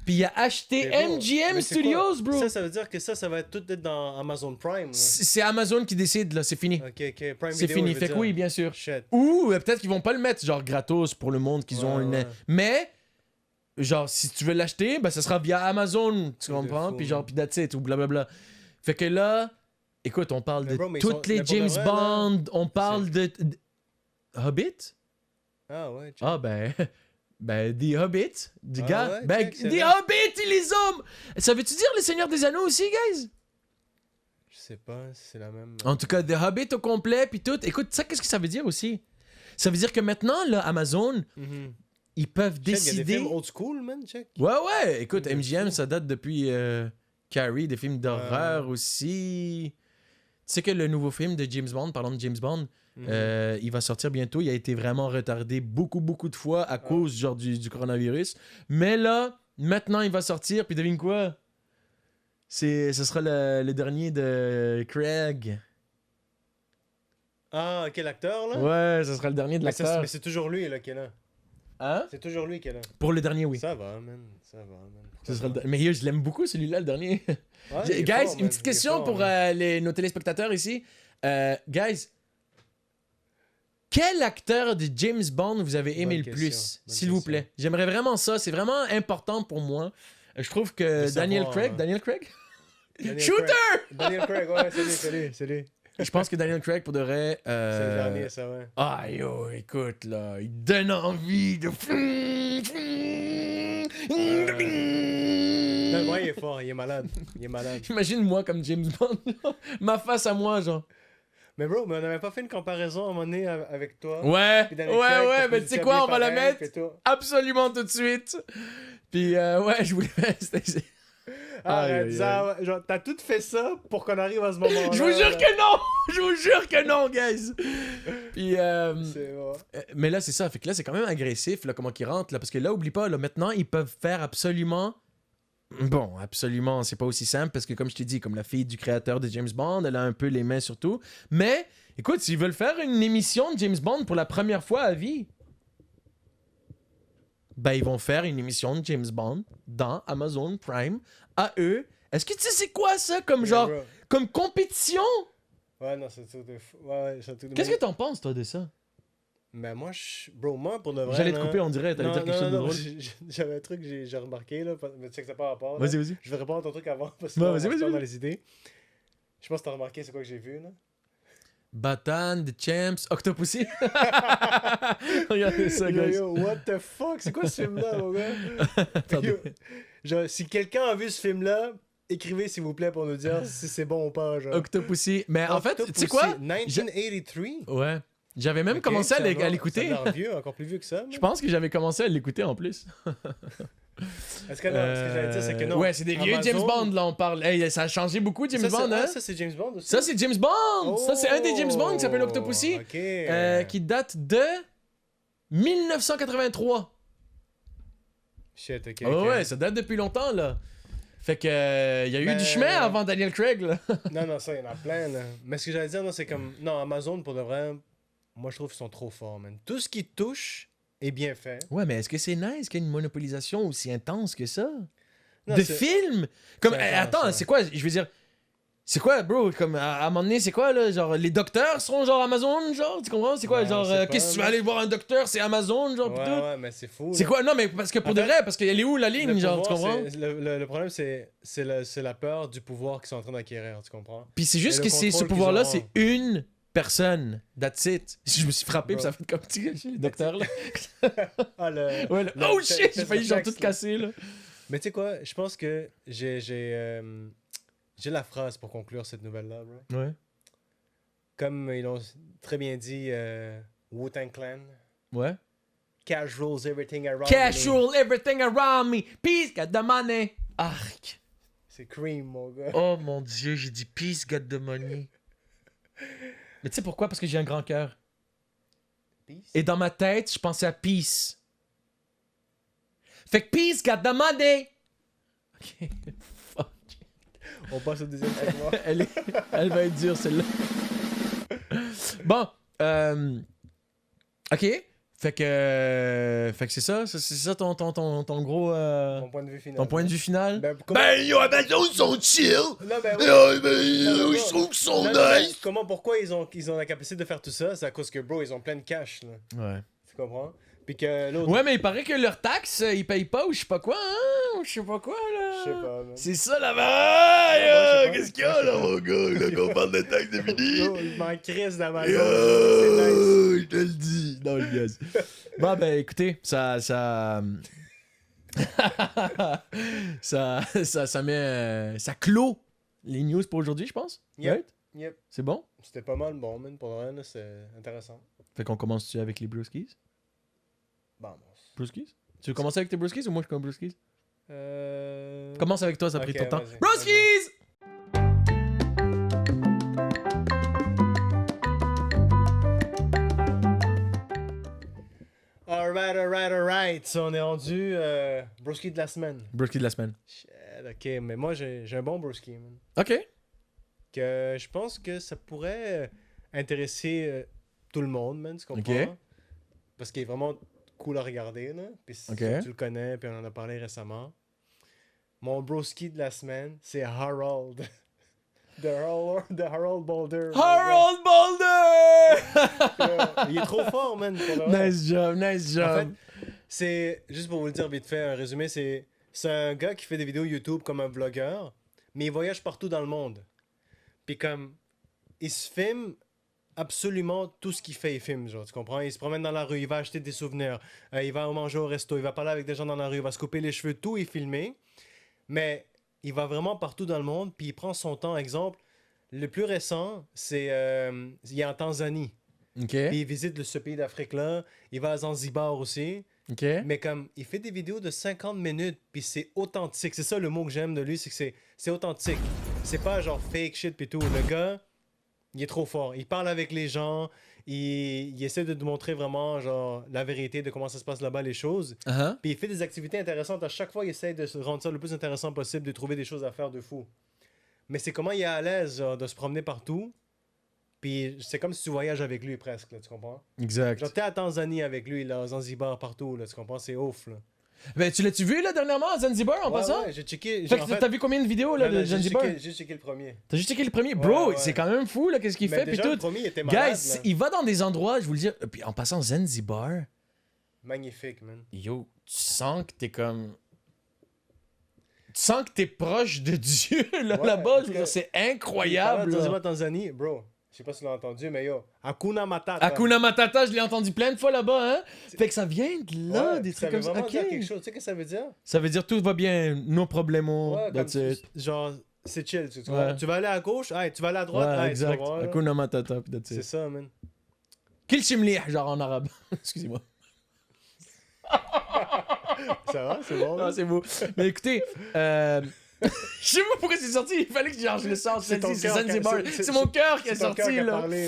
Puis il a acheté Mais bro, MGM mais c'est Studios, quoi? bro. Ça veut dire que ça va être tout être dans Amazon Prime. Là. C'est Amazon qui décide, là. C'est fini. Ok, ok. Prime C'est Video, fini. je veux Fait que dire. oui, bien sûr. Shit. Ou peut-être qu'ils vont pas le mettre, genre, gratos pour le monde qu'ils ont Ouais, une... ouais. Mais... Genre, si tu veux l'acheter, ben ça sera via Amazon, tu de comprends? fou, Puis genre, man. puis that's it, ou blablabla. Fait que là, écoute, on parle Mais de bro, mais ils toutes sont- les mais pour de James vrai, Bond, on parle de... Hobbit? Ah ouais, check. Ah ben... Ben, des Hobbits, du Ah gars. ouais, Ben, check, c'est des vrai. Hobbits, ils les hommes! Ça veut-tu dire les Seigneurs des Anneaux aussi, guys? Je sais pas si c'est la même. En tout cas, des Hobbits au complet, puis tout. Écoute, ça, qu'est-ce que ça veut dire aussi? Ça veut dire que maintenant, là, Amazon, Mhm. ils peuvent Check, il y a des décider... films old school, man, check. Ouais, ouais. Écoute, De MGM, fou. ça date depuis Carrie, des films d'horreur aussi. Tu sais que le nouveau film de James Bond, parlant de James Bond, Mhm. il va sortir bientôt. Il a été vraiment retardé beaucoup de fois à cause genre du coronavirus. Mais là, maintenant, il va sortir. Puis devine quoi? Ce sera le dernier de Craig. Ah, quel acteur, là? Ouais, ce sera le dernier de Mais ça, l'acteur. mais c'est toujours lui, là, qui est là. Hein? C'est toujours lui qui est là. Pour le dernier, oui. Ça va, man. Ça va, man. Ce sera mais yo, je l'aime beaucoup celui-là, le dernier. Ouais, il est Guys, fort, une man. petite Il est question fort, pour man. nos téléspectateurs ici. Guys, quel acteur de James Bond vous avez aimé Bonne le question, plus, bonne s'il vous question. plaît? J'aimerais vraiment ça. C'est vraiment important pour moi. Je trouve que De Daniel savoir, Craig... hein. Daniel Craig? Daniel Shooter! Craig. Daniel Craig, ouais, c'est lui. Je pense que Daniel Craig, pour de vrai... C'est le dernier, ça, ouais. Ah yo, écoute, là, il donne envie de... Non, ouais, il est fort, il est malade. Il est malade. Imagine-moi comme James Bond. Ma face à moi, genre. Mais bro, mais on n'avait pas fait une comparaison à un moment donné avec toi. Ouais, Puis Daniel Craig, ouais, parce que mais vous tu sais étiez quoi, on va la habillés pareil, mettre puis tout. absolument tout de suite. Puis ouais, je voulais... Arrête, Aïe, aïe, ça, genre, t'as tout fait ça pour qu'on arrive à ce moment-là. Je vous jure que non! Je vous jure que non, guys! Puis, C'est vrai. mais là, c'est ça. Fait que là, c'est quand même agressif, là, comment qu'ils rentrent, là. Parce que là, oublie pas, là, maintenant, ils peuvent faire absolument... Bon, absolument, c'est pas aussi simple, parce que comme je t'ai dit, comme la fille du créateur de James Bond, elle a un peu les mains sur tout. Mais, écoute, s'ils veulent faire une émission de James Bond pour la première fois à vie, ben, ils vont faire une émission de James Bond dans Amazon Prime à eux. Est-ce que tu sais c'est quoi ça comme Mais genre bro, comme compétition? Ouais, non, c'est un truc de fou. Ouais, c'est un truc de Qu'est-ce que t'en penses toi de ça? Mais moi, bro, moi, pour de vrai. J'allais te là- couper, on dirait, t'allais Non, dire quelque non, chose de non, drôle. J'avais un truc que j'ai remarqué, là, mais tu sais que ça n'a pas rapport. là. Vas-y, vas-y. Je vais répondre à ton truc avant, parce que Ouais, sinon, vas-y, on va se vas-y, perdre dans vas-y. les idées. Je pense que t'as remarqué c'est quoi que j'ai vu, là. Batan, The Champs, Octopussy. Regardez ça, Yo, guys. yo, what the fuck? C'est quoi ce film-là, mon gars? Attendez. Yo, genre, si quelqu'un a vu ce film-là, écrivez s'il vous plaît pour nous dire si c'est bon ou pas, genre. Octopussy. Mais en fait, tu sais quoi? 1983? Ouais. J'avais même commencé à l'écouter. Ça a l'air vieux, encore plus vieux que ça. Je pense que j'avais commencé à l'écouter en plus. Est-ce que, non, ce que j'allais dire, c'est que non. Ouais, c'est des vieux Amazon- James Bond, là, on parle. Hey, ça a changé beaucoup, James Ça, c'est- Bond, hein? ah, ça, c'est James Bond aussi. Ça, c'est James Bond! Ça, c'est un des James Bond qui s'appelle Octopussy, Ok. qui date de 1983. Shit, ok. Oh, ok. ouais, ça date depuis longtemps, là. Fait que, il y a eu Ben, du chemin avant Daniel Craig, là. Non, non, ça, il y en a plein, là. Mais ce que j'allais dire, non, c'est comme. Non, Amazon, pour de vrai, moi, je trouve qu'ils sont trop forts, man. Tout ce qui touche est bien fait. Ouais, mais est-ce que c'est nice qu'il y ait une monopolisation aussi intense que ça? Non, De c'est- films? Comme, c'est intense, attends, ouais. c'est quoi? Je veux dire, c'est quoi, bro? Comme, à un moment donné, c'est quoi, là? Genre, les docteurs seront genre Amazon, genre? Tu comprends? C'est quoi? Ouais, genre, on sait qu'est-ce pas, que tu vas mais- aller voir un docteur? C'est Amazon, genre, pis Ouais, tout? ouais, mais c'est fou. C'est là. quoi? Non, mais parce que pour de En fait, vrai, parce qu'elle est où la ligne, Le genre, tu pouvoir, comprends? le problème, c'est la peur du pouvoir qu'ils sont en train d'acquérir, tu comprends? Puis c'est juste Et que le c'est ce contrôle qu'ils pouvoir-là, auront. c'est une personne. That's it. Je me suis frappé, Bro. puis ça fait comme petit le docteur, là. Ah, le. Ouais, là. Le Oh test- shit! J'ai test failli genre réflexe, tout là. casser, là. Mais tu sais quoi, je pense que j'ai la phrase pour conclure cette nouvelle-là, bro. Ouais. Comme ils l'ont très bien dit, Wu-Tang Clan. Ouais. Casuals, everything around me. Casual, everything around me. Peace, got the money. Arc. C'est Cream, mon gars. Oh mon dieu, j'ai dit peace, got the money. Mais tu sais pourquoi? Parce que j'ai un grand cœur. Peace. Et dans ma tête, je pensais à peace. Fait que peace, got the money. Ok. Fuck. On passe au deuxième segment. Elle va être dure, celle-là. Bon. Ok. Fait que c'est ça. C'est ça ton gros. Mon point de vue final. Ton point de vue final? Ben, Yo, Amazon, ils sont chill. non, ben, oui. Je trouve qu'ils sont Non, non, nice. pourquoi ils ont la capacité de faire tout ça? C'est à cause que, bro, ils ont plein de cash, là. Ouais. Tu comprends? Puis que l'autre... Ouais, mais il paraît que leurs taxes, ils payent pas ou je sais pas quoi, hein? Ou je sais pas quoi, là. Je sais pas, man. C'est ça, là-bas. Ouais, Qu'est-ce qu'il y a là, mon gars? Là, qu'on parle de taxes de midi. Yo, il m'en crisse d'Amazon. Yo, C'est nice. je te le dis. Non, je gaze. Bon, ben, écoutez, ça met... ça clôt les news pour aujourd'hui, je pense. Yep. Right? Yep. C'est bon? C'était pas mal bon, man. Pour vrai, là, c'est intéressant. Fait qu'on commence-tu avec les Brewskis? Vamos. Brewskis? Tu veux commencer avec tes Brewskis ou moi je commence Brewskis? Euh... Commence avec toi, ça a pris Ok, ton temps. vas-y, Brewskis! Alright. So, on est rendu broski de la semaine. Brewski de la semaine. Shit, ok, mais moi, j'ai un bon broski, man. Ok. Que je pense que ça pourrait intéresser tout le monde, man, tu comprends? Ok. Parce qu'il est vraiment cool à regarder, là. Puis Ok. tu le connais, puis on en a parlé récemment. Mon broski de la semaine, c'est Harold. The Harold Boulder. Harold Boulder! Il est trop fort, man. Pour le vrai. Nice job. En fait, c'est, juste pour vous le dire vite fait, un résumé, c'est un gars qui fait des vidéos YouTube comme un vlogueur, mais il voyage partout dans le monde. Puis comme, il se filme absolument tout ce qu'il fait, il filme, genre, tu comprends? Il se promène dans la rue, il va acheter des souvenirs, il va manger au resto, il va parler avec des gens dans la rue, il va se couper les cheveux, tout est filmé. Mais il va vraiment partout dans le monde, puis il prend son temps. Exemple, le plus récent, c'est il est en Tanzanie. Ok. Puis il visite ce pays d'Afrique-là. Il va à Zanzibar aussi. Ok. Mais comme, il fait des vidéos de 50 minutes, puis c'est authentique. C'est ça le mot que j'aime de lui, c'est que c'est authentique. C'est pas genre fake shit pis tout. Le gars, il est trop fort. Il parle avec les gens, il essaie de te montrer vraiment genre la vérité de comment ça se passe là-bas, les choses. Uh-huh. Puis il fait des activités intéressantes. À chaque fois, il essaie de se rendre ça le plus intéressant possible, de trouver des choses à faire de fou. Mais c'est comment il est à l'aise genre, de se promener partout. Puis c'est comme si tu voyages avec lui presque, là, tu comprends? Exact. Genre t'es à Tanzanie avec lui, là, à Zanzibar, partout, là, tu comprends? C'est ouf, là. Ben, tu l'as-tu vu, là, dernièrement, à Zanzibar, en passant? Ouais, j'ai checké. Fait que t'as vu combien de vidéos, là, non, de Zanzibar? J'ai checké le premier. T'as juste checké le premier? Bro, ouais. c'est quand même fou, là, qu'est-ce qu'il Mais fait, pis déjà, tout. le premier, il était malade, Guys, là. il va dans des endroits, je vous le dis, puis en passant Zanzibar, Magnifique, man. yo, tu sens que t'es comme... Tu sens que t'es proche de Dieu, là, Ouais, là-bas, parce je veux que- dire, c'est Parlant incroyable, de là. Zanzibar, Tanzanie, bro. Je sais pas si tu l'as entendu, mais yo, Hakuna Matata. Hakuna Matata, je l'ai entendu plein de fois là-bas, hein. Fait que ça vient de là, Ouais, des ça trucs veut comme ça. vraiment Ok. dire quelque chose. Tu sais ce que ça veut dire? Ça veut dire tout va bien, no problemo, Ouais, that's comme it. genre, c'est chill. Tu, Ouais. tu vas aller à gauche, hey, tu vas aller à droite, Ouais, hey, exact. tu vas voir, là. Hakuna Matata, pis that's C'est it. ça, man. Kill Shimlih, genre en arabe. Excusez-moi. Ça va, c'est bon. Non, là? c'est beau. Mais écoutez, je sais pas pourquoi c'est sorti, il fallait que genre, je le sorte. C'est ton C'est cœur qui a- Zanzibar. c'est- C'est mon cœur qui est C'est ton cœur sorti, qui a là. parlé,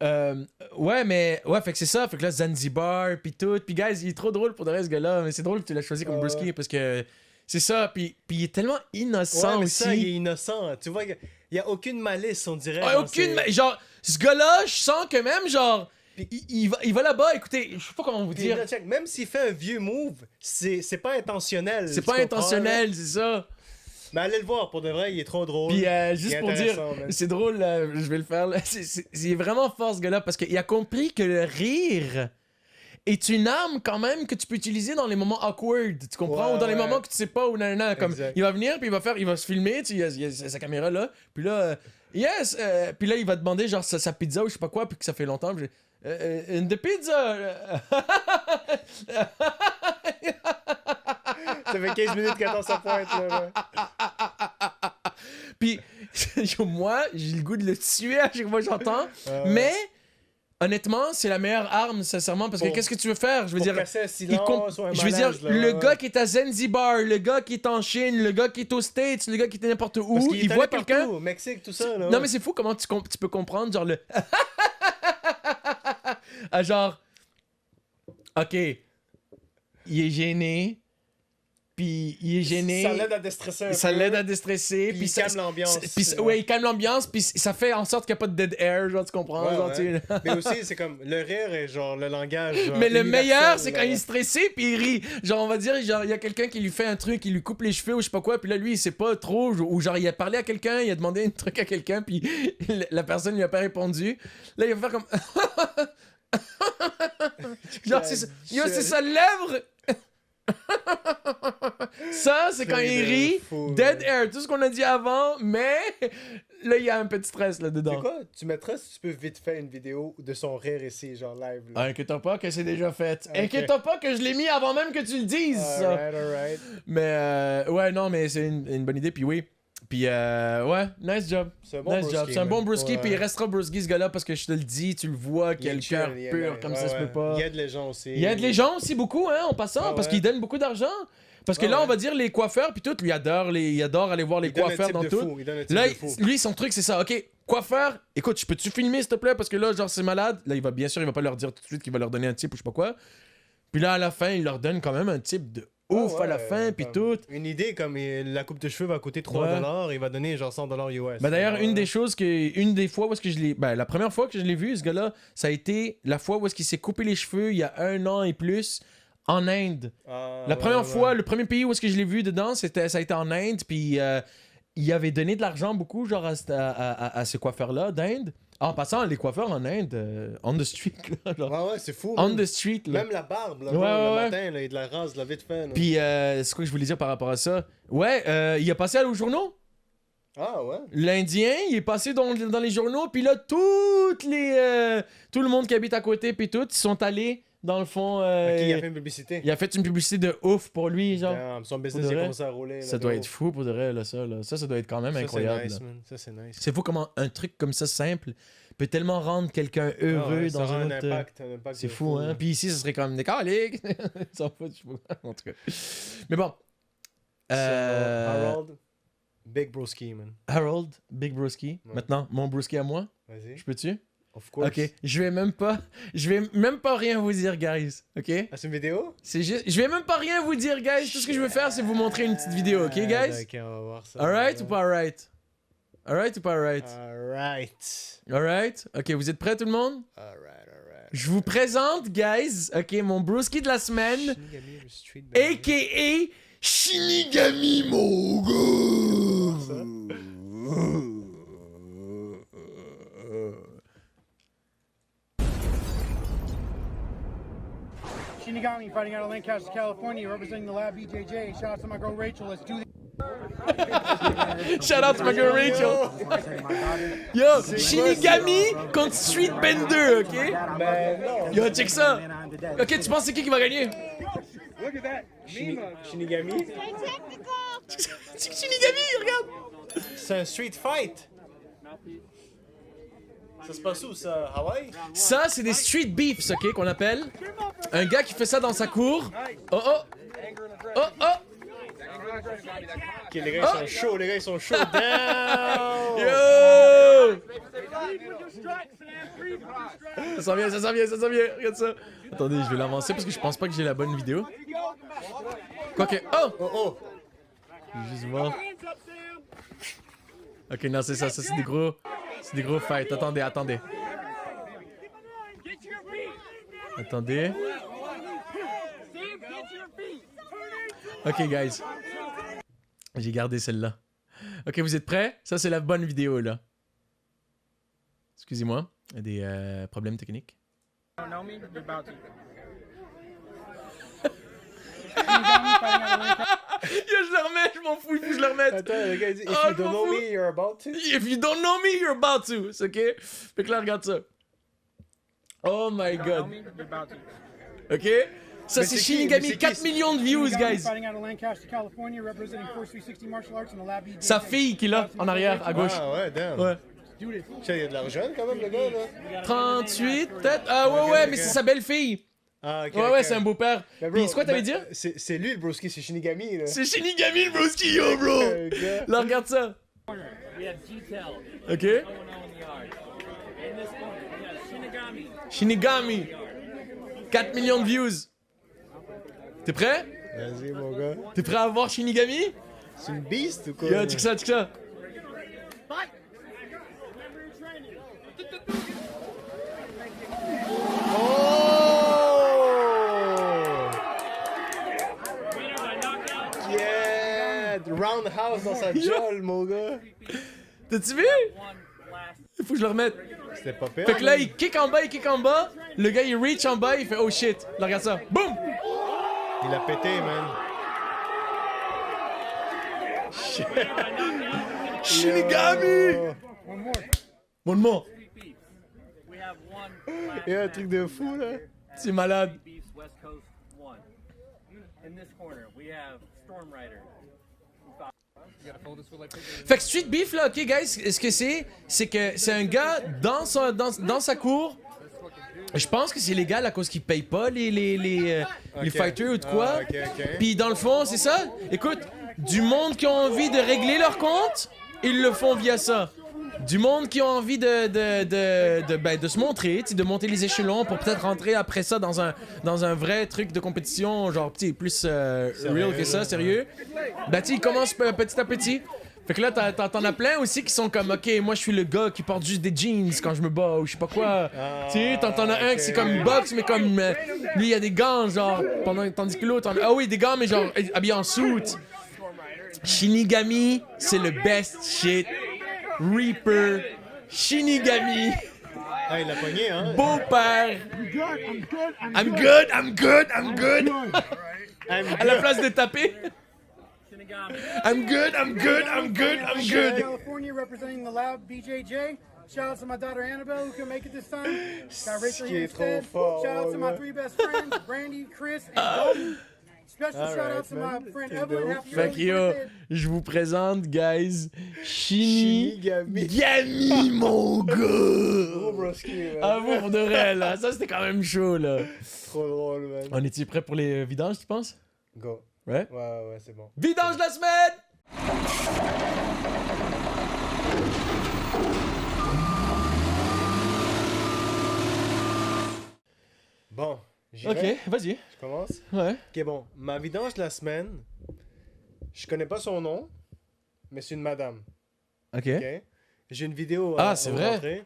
là. Ouais, mais ouais, fait que c'est ça. Fait que là, Zanzibar, pis tout. Pis guys, il est trop drôle pour de vrai, ce gars-là. Mais c'est drôle que tu l'as choisi comme Brewski ouais. parce que c'est ça. Pis il est tellement innocent Ouais, mais aussi. ça, il est innocent. Tu vois, il y a aucune malice, on dirait. Ouais, genre, aucune. c'est- Genre, ce gars-là, je sens que même, genre, Puis- il va là-bas. Écoutez, je sais pas comment vous Puis, dire. là, check, même s'il fait un vieux move, c'est pas intentionnel. C'est tu pas comprends, là? intentionnel, c'est ça. Mais allez le voir, pour de vrai, il est trop drôle. Puis Il juste est pour dire, intéressant, man. c'est drôle, je vais le faire. Là. C'est vraiment fort ce gars-là parce qu'il a compris que le rire est une arme quand même que tu peux utiliser dans les moments awkward, tu comprends? Ouais, Ou dans les ouais. moments que tu sais pas, ou nanana, comme Exact. il va venir puis il va se filmer, tu sais, il y a sa caméra là, puis là, yes, puis là il va demander genre sa pizza ou je sais pas quoi, puis que ça fait longtemps, puis une de pizza. Ça fait 15 minutes qu'attend sa pointe, là. Puis, moi, j'ai le goût de le tuer à chaque fois que j'entends. Mais, honnêtement, c'est la meilleure arme, sincèrement, parce que Pour- qu'est-ce que tu veux faire? Je veux Pour dire, casser un il silence ou un je veux dire, malaise, là, le ouais. gars qui est à Zanzibar, le gars qui est en Chine, le gars qui est aux States, le gars qui est n'importe Parce où, qu'il il est voit allé quelqu'un. partout, au Mexique, tout ça, là. Non, mais c'est fou comment tu peux comprendre, genre le. Ah, genre. Ok. Il est gêné. Puis il est gêné. Ça l'aide à déstresser un peu. Ça l'aide à déstresser. Puis il calme l'ambiance. Ouais, il calme l'ambiance. Puis ça fait en sorte qu'il n'y a pas de dead air, genre, tu comprends? Ouais, genre, ouais. tu sais. Mais aussi, c'est comme le rire est genre le langage. Genre, Mais le universel, meilleur, c'est quand là. il est stressé puis il rit. Genre, on va dire, genre, il y a quelqu'un qui lui fait un truc, il lui coupe les cheveux ou je sais pas quoi, puis là, lui, il sait pas trop. Ou genre, il a parlé à quelqu'un, il a demandé un truc à quelqu'un, puis la personne lui a pas répondu. Là, il va faire comme. Genre, c'est ça. Yo, c'est sa lèvre! Ça, c'est quand il rit. fou, Dead ouais. air, tout ce qu'on a dit avant, mais là, il y a un petit stress C'est là-dedans. quoi? Tu mettras si tu peux vite faire une vidéo de son rire ici, genre live. Ah, Là. inquiète-toi pas que c'est déjà fait. Ok. Inquiète-toi pas que je l'ai mis avant même que tu le dises. ça. Alright. Mais ouais, non, mais c'est une bonne idée, puis oui. Puis ouais, nice job. C'est un bon Nice broski, job. C'est un bon man. brewski, Ouais. puis il restera brewski ce gars-là parce que je te le dis, tu le vois qu'il a le cœur chill, pur comme ça se peut pas. Il aide les gens aussi. Il aide les gens aussi beaucoup, hein, en passant, Ah parce ouais. qu'il donne beaucoup d'argent. Parce que Ah là, on ouais. va dire les coiffeurs, puis tout, lui il adore aller voir les Il donne un coiffeurs type dans de tout. fou, il donne un type Là, de fou. lui, son truc, c'est ça. Ok, coiffeur, écoute, peux-tu filmer, s'il te plaît? Parce que là, genre, c'est malade. Là, bien sûr, il va pas leur dire tout de suite qu'il va leur donner un type ou je sais pas quoi. Puis là, à la fin, il leur donne quand même un type de ouf Ah à la ouais, fin, puis comme tout. Une idée comme la coupe de cheveux va coûter 3$, il va donner genre 100$ US. Ben d'ailleurs, Alors, une des fois où est-ce que je l'ai... Ben, la première fois que je l'ai vu, ce gars-là, ça a été la fois où est-ce qu'il s'est coupé les cheveux il y a 1 an et plus en Inde. La première fois, le premier pays où est-ce que je l'ai vu dedans, ça a été en Inde, puis il avait donné de l'argent beaucoup, genre, à ce coiffeur-là d'Inde. En passant, les coiffeurs en Inde, on the street, là, genre. Ouais, ouais, c'est fou. On man. the street, là. Même la barbe, là, Ouais, le ouais. matin, là, il de la rase, la vite fait. là. Puis, c'est quoi que je voulais dire par rapport à ça? Ouais, il a passé aux journaux. Ah ouais? L'Indien, il est passé dans les journaux, puis là, tout le monde qui habite à côté, puis tout, ils sont allés, dans le fond... Ok, il a fait une publicité. il a fait une publicité de ouf pour lui, genre. Damn, son business Pour de il a vrai. commencé à rouler. Ça là, doit de être ouf. fou pour de vrai, là, ça. Là. Ça doit être quand même Ça, incroyable. c'est nice, là. man. Ça, c'est nice. C'est fou comment un truc comme ça simple peut tellement rendre quelqu'un Ah heureux ouais, ça dans aura un un autre... impact. C'est de fou, hein? là. Puis ici, ça serait comme des caliques. Ils s'en foutent, je sais pas. En tout cas. Mais bon. Harold, Big Broski, man. Harold, Big Broski. Ouais. Maintenant, mon Broski à moi. Vas-y. Je peux-tu? Of course. Ok. Je vais même pas rien vous dire, guys. Ok? Ah, c'est une vidéo? C'est juste... Je vais même pas rien vous dire, guys. Tout ce que je veux faire, c'est vous montrer une petite vidéo, ok, guys? Ok, on va voir ça. Alright ou pas alright? Alright ou pas alright? Alright. Alright? Ok, vous êtes prêts, tout le monde? Alright. Je vous présente, guys, ok, mon broski de la semaine, Shinigami, le street baby. a.k.a. Shinigami Mogo. Shinigami fighting out of Lancaster, California, representing the lab BJJ. Shout out to my girl Rachel. Let's do this. Shout out to my girl Rachel. Yo, Shinigami contre Street Bender, ok? Ben non. Yo, check ça. Ok, tu penses c'est qui va gagner? Shinigami? C'est Shinigami, regarde. C'est un street fight. Ça se passe où, ça? Hawaii? Ça, c'est des street beefs, ok, qu'on appelle. Un gars qui fait ça dans sa cour. Oh, oh. Oh, oh. Ok, les gars, ils sont chauds, les gars, ils sont chauds. Down! Yo! Ça s'en vient, ça s'en vient, ça s'en vient. Regarde ça. Attendez, je vais l'avancer parce que je pense pas que j'ai la bonne vidéo. Quoique. Oh! Oh, oh! Je vais juste voir. Ok, non, c'est ça. Ça, c'est des gros. C'est des gros fights. Attendez, attendez. Attendez. Ok, guys. J'ai gardé celle-là. Ok, vous êtes prêts? Ça, c'est la bonne vidéo, là. Excusez-moi. Il y a des problèmes techniques. Don't know me? You're about to. Shinigami fighting out of Lancaster. Yo, je le remets, je m'en fous, il faut que je le remette. Attends, le gars, il dit, if Oh, you je m'en don't know fous. me, you're about to. If you don't know me, you're about to. C'est ok? Fait que là, regarde ça. Oh my Don't know god. me? You're about to. Ok? Ça, Mais c'est c'est qui? Shinigami. Mais c'est qui? 4 millions de views, Shinigami guys. fighting out of Lancaster, California, representing Force 360 Martial Arts and the Lab BJJ. Sa fille qui est là, en arrière, à gauche. Ah ouais, damn. Ouais. Do this. Tiens, il y a de l'argent quand même, le gars, là. 38, peut-être? Ah ouais, ouais, ok, mais ok. c'est sa belle-fille. Ah, ok. Ouais, ok. ouais, c'est un beau-père. Mais bro, Puis c'est quoi t'allais ben, dire? C'est lui le broski, c'est Shinigami, là. C'est Shinigami le broski, yo, bro! gars. Là, regarde ça. We have Detail, Ok. going on in the yard. In this corner, we have Shinigami. Shinigami. 4 millions de views. T'es prêt? Vas-y, mon gars. T'es prêt à voir Shinigami? C'est une beast ou quoi? Yo, check ça, check ça. Oh! Yeah! Roundhouse dans sa jolle, mon gars. T'as-tu vu? One last. Il faut que je le remette. C'était pas pire. Fait que là, il kick en bas, il kick en bas. Le gars, il reach en bas, il fait oh shit. Là, regarde ça. Boum! Il a pété, man. Shinigami! Yo. One more. One more. Beefs. We have one last Il y a un match. truc de fou, là. C'est malade. Beefs West Coast 1. In this corner, we have Storm Rider. Fait que Street Beef, là, ok, guys, ce que c'est que c'est un gars dans sa cour. Je pense que c'est légal à cause qu'il paye pas les Ok. fighters ou de quoi. Ah, ok, ok. Puis dans le fond, c'est ça. Écoute, du monde qui ont envie de régler leur compte, ils le font via ça. Du monde qui ont envie de se montrer, tu sais, de monter les échelons pour peut-être rentrer après ça dans un vrai truc de compétition, genre tu sais, plus real que ça, sérieux. Ben tu sais, ils commencent petit à petit. Fait que là, t'en as plein aussi qui sont comme, ok, moi je suis le gars qui porte juste des jeans quand je me bats ou je sais pas quoi. Tu sais, t'en as un qui c'est comme boxe, mais comme lui il a des gants, genre, tandis que l'autre, ah oui, des gants, mais genre habillé en suit. Shinigami, c'est le best shit. Reaper, Shinigami, Ah, il a pogné, hein? beau-père. I'm good. À la place de taper. Shinigami. I'm good. California, representing the Lab BJJ. Shout out to my daughter Annabelle who couldn't make it this time. Got Rachel qui est here instead. trop fort, Shout out to my ouais. 3 best friends, Brandy, Chris, and Golden. Special shout out Alright, to man. my friend Truc de Evelyn. ouf. Happy Fait que early yo, birthday. je vous présente, guys, Shinigami. Shinigami, mon gars. Gros broski, man. À vous pour de vrai, là. Ça, c'était quand même chaud, là. Trop drôle, man. On est-tu prêt pour les vidanges, tu penses? Go. Ouais? Ouais, c'est bon. Vidange de la semaine! Bon, j'y Ok, vais. vas-y. Je commence. Ouais. Ok, bon. Ma vidange de la semaine, je connais pas son nom, mais c'est une madame. Ok. Ok? J'ai une vidéo Ah, à c'est vous vrai? montrer.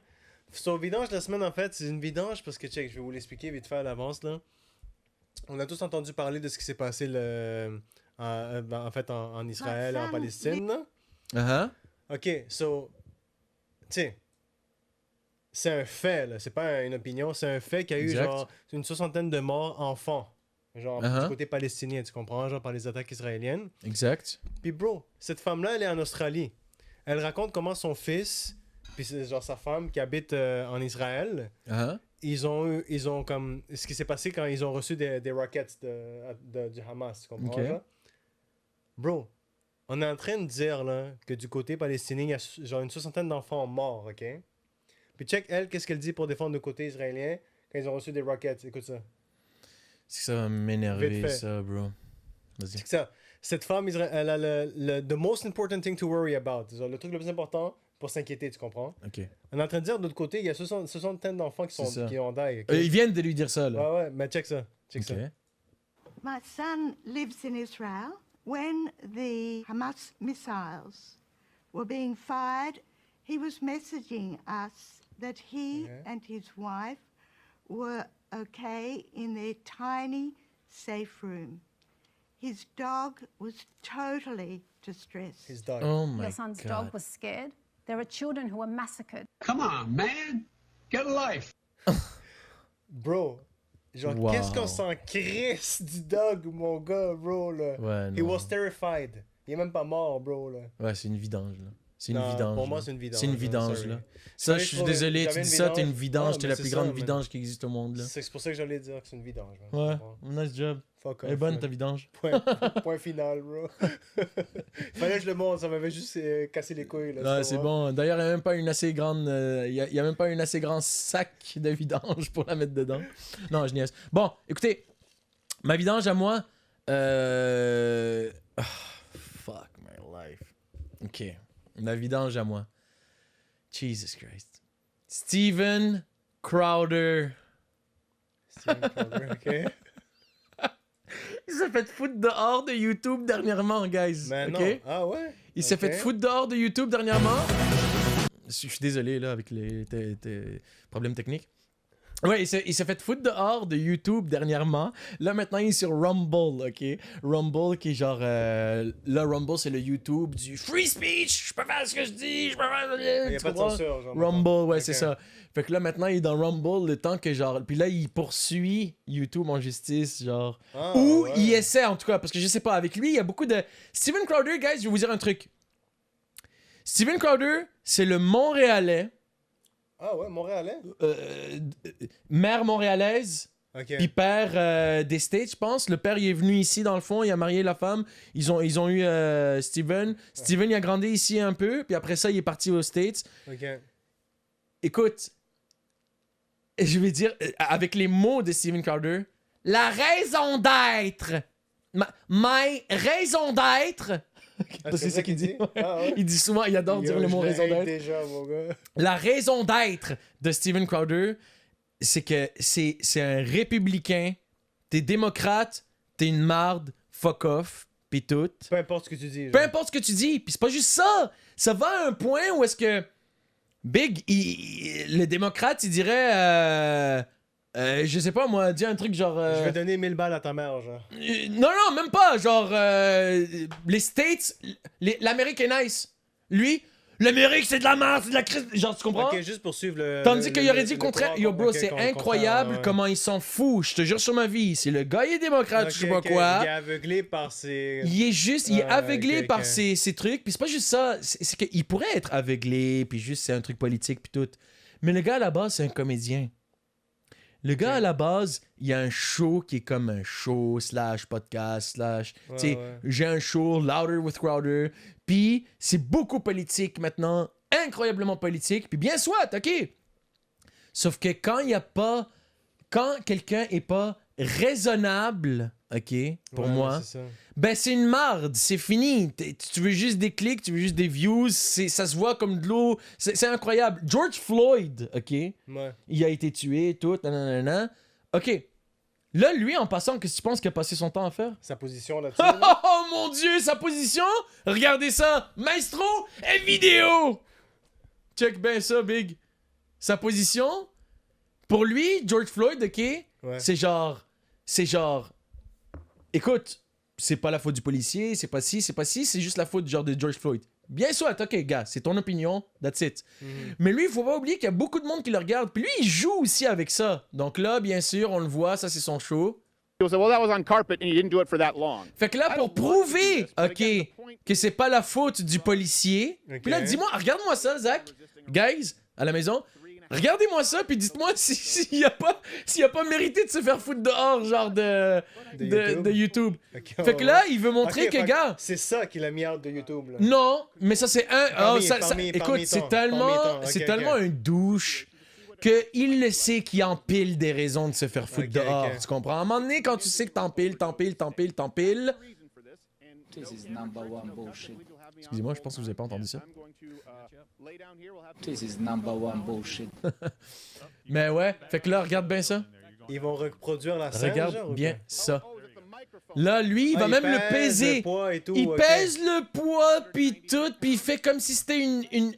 Son vidange de la semaine, en fait, c'est une vidange parce que, check, je vais vous l'expliquer vite fait à l'avance, là. On a tous entendu parler de ce qui s'est passé en fait en Israël et en Palestine, là. Uh-huh. Ok, so, tu sais, c'est un fait, là. C'est pas une opinion, c'est un fait qu'il y a eu, Exact. genre, une 60aine de morts enfants. Genre, Uh-huh. du côté palestinien, tu comprends? Genre, par les attaques israéliennes. Exact. Puis, bro, cette femme-là, elle est en Australie. Elle raconte comment son fils, puis c'est genre sa femme qui habite en Israël, Uh-huh. ils ont comme. Ce qui s'est passé quand ils ont reçu des rockets du Hamas, tu comprends? Ok. Genre? Bro, on est en train de dire là, que du côté palestinien, il y a genre une 60aine d'enfants morts, ok? Puis check, elle, qu'est-ce qu'elle dit pour défendre le côté israélien quand ils ont reçu des rockets? Écoute ça. C'est que ça va m'énerver, Vite fait. ça, bro. Vas-y. Check ça. Cette femme, elle a the most important thing to worry about. Genre, le truc le plus important pour s'inquiéter, tu comprends? Ok. On est en train de dire de l'autre côté, il y a 60 d'enfants C'est ça. qui ont die. ok? Ils viennent de lui dire ça, là. Ouais, ouais, mais check ça. Check Ok. ça. My son lives in Israel. When the Hamas missiles were being fired, he was messaging us that he and his wife were okay in their tiny safe room. His dog was totally distressed. His dog. Oh my Your son's God. dog was scared. There are children who are massacred. Come on, man. Get a life. Bro, genre, Wow. qu'est-ce qu'on s'en crisse du dog, mon gars, bro, là? Ouais, He non. was terrified. Il est même pas mort, bro, là. Ouais, c'est une vidange, là. C'est une Non, vidange. pour moi, là. c'est une vidange, C'est une là, vidange, sorry. là. Ça, Fallait je que suis trouve- désolé, j'avais tu une dis ça, t'es une vidange. vidange, Ah, t'es mais la c'est plus ça, grande man. vidange qui existe au monde, là. C'est pour ça que j'allais dire que c'est une vidange. man. Ouais, Bon. nice job. Fuck Elle est off, bonne, man. ta vidange. Point final, bro. Fallait que je le montre, ça m'avait juste cassé les couilles. Là, Ouais, tu c'est vois. bon. D'ailleurs, il n'y a même pas une assez grande. Il y a même pas un assez grand sac de vidange pour la mettre dedans. Non, je niaise. Bon, écoutez, ma vidange à moi. Fuck my life. Ok. Ma vidange à moi. Jesus Christ. Steven Crowder. Steven Crowder, ok. Il s'est fait foutre dehors de YouTube dernièrement, guys. Mais ok? non. Ah ouais? Il s'est Ok. fait foutre dehors de YouTube dernièrement. Je suis désolé là avec les problèmes techniques. Ouais, il s'est fait foutre dehors de YouTube dernièrement. Là, maintenant, il est sur Rumble, ok? Rumble qui est genre... là, Rumble, c'est le YouTube du free speech. Je peux faire ce que je dis. Je peux faire... Il n'y a tu pas de comprends? censure. Genre, Rumble, ouais, Ok. c'est ça. Fait que là, maintenant, il est dans Rumble le temps que genre... Puis là, il poursuit YouTube en justice, genre... Ah, Ou ouais. il essaie, en tout cas, parce que je sais pas, avec lui, il y a beaucoup de... Steven Crowder, guys, je vais vous dire un truc. Steven Crowder, c'est le Montréalais, Ah ouais, Montréalais? mère montréalaise, Ok. puis père des States, je pense. Le père, il est venu ici, dans le fond, il a marié la femme. Ils ont eu Steven. Steven, il a grandi ici un peu, puis après ça, il est parti aux States. Ok. Écoute, je vais dire, avec les mots de Steven Crowder, la raison d'être, my raison d'être... Ah, c'est ça qu'il dit. Ah ouais? Il dit souvent, il adore dire le mot je raison hate d'être. déjà, mon gars. La raison d'être de Steven Crowder, c'est que c'est un républicain, t'es démocrate, t'es une marde, fuck off, pis tout. Peu importe ce que tu dis. Peu genre. importe ce que tu dis, pis c'est pas juste ça. Ça va à un point où est-ce que Big, le démocrate, il dirait... je sais pas, moi, dis un truc genre... Je vais donner 1000 balles à ta mère, genre. Non, non, même pas. Genre, les States, l'Amérique est nice. Lui, l'Amérique, c'est de la merde, c'est de la crise. Genre, tu comprends? Ok, juste pour suivre le. Tandis qu'il aurait dit le contraire. courant, Yo, bro, ok, c'est qu'on incroyable comprend, ouais. comment il s'en fout. Je te jure sur ma vie. C'est le gars, il est démocrate, Ok, je sais pas ok, quoi. Il est aveuglé par ses. Il est juste, il est Ah, aveuglé ok, par ok. ses trucs. Puis c'est pas juste ça. C'est qu'il pourrait être aveuglé, puis juste c'est un truc politique, puis tout. Mais le gars, à la base, c'est un comédien. Le gars, à la base, il y a un show qui est comme un show slash podcast slash... Ouais, tu sais, ouais. j'ai un show, Louder with Crowder. Puis c'est beaucoup politique maintenant. Incroyablement politique. Puis bien soit, OK. Sauf que quand il y a pas... Quand quelqu'un est pas raisonnable, OK, pour Ouais, moi... c'est ça. Ben, c'est une marde, c'est fini. Tu veux juste des clics, tu veux juste des views, ça se voit comme de l'eau. C'est incroyable. George Floyd, OK, Ouais. il a été tué, tout, nanana. OK. Là, lui, en passant, qu'est-ce que tu penses qu'il a passé son temps à faire? Sa position là-dessus. là. Oh mon Dieu, sa position? Regardez ça. Maestro et vidéo. Check bien ça, Big. Sa position, pour lui, George Floyd, OK, Ouais. c'est genre... Écoute, c'est pas la faute du policier, c'est pas ci, c'est juste la faute genre de George Floyd. Bien soit, ok, gars, c'est ton opinion, that's it. Mais lui, il faut pas oublier qu'il y a beaucoup de monde qui le regarde. Puis lui, il joue aussi avec ça. Donc là, bien sûr, on le voit, ça c'est son show. People say, well, that was on carpet and you didn't do it for that long. Fait que là, pour prouver, ok, que c'est pas la faute du policier. Ok. Puis là, dis-moi, regarde-moi ça, Zach. Guys, à la maison. Regardez-moi ça, puis dites-moi s'il y a pas mérité de se faire foutre dehors, genre de YouTube. Ok, Fait que là, il veut montrer Ok, que, fait gars... C'est ça qu'il a mis out de YouTube, là. Non, mais ça c'est un... Parmi- ça, parmi- écoute, parmi c'est temps, tellement, parmi temps. c'est Ok, tellement ok. un douche qu'il le sait qu'il empile des raisons de se faire foutre Ok, dehors. ok. Tu comprends? À un moment donné, quand tu sais que t'empiles... This is number one bullshit. Excusez-moi, je pense que vous avez pas entendu ça. This is number one bullshit. Mais ouais, fait que là, regarde bien ça. Ils vont reproduire la scène, genre, Regarde ou bien quoi? ça. Là, lui, il Ah, va même le pèse peser. le poids et tout, Il ok. pèse le poids, puis tout, puis il fait comme si c'était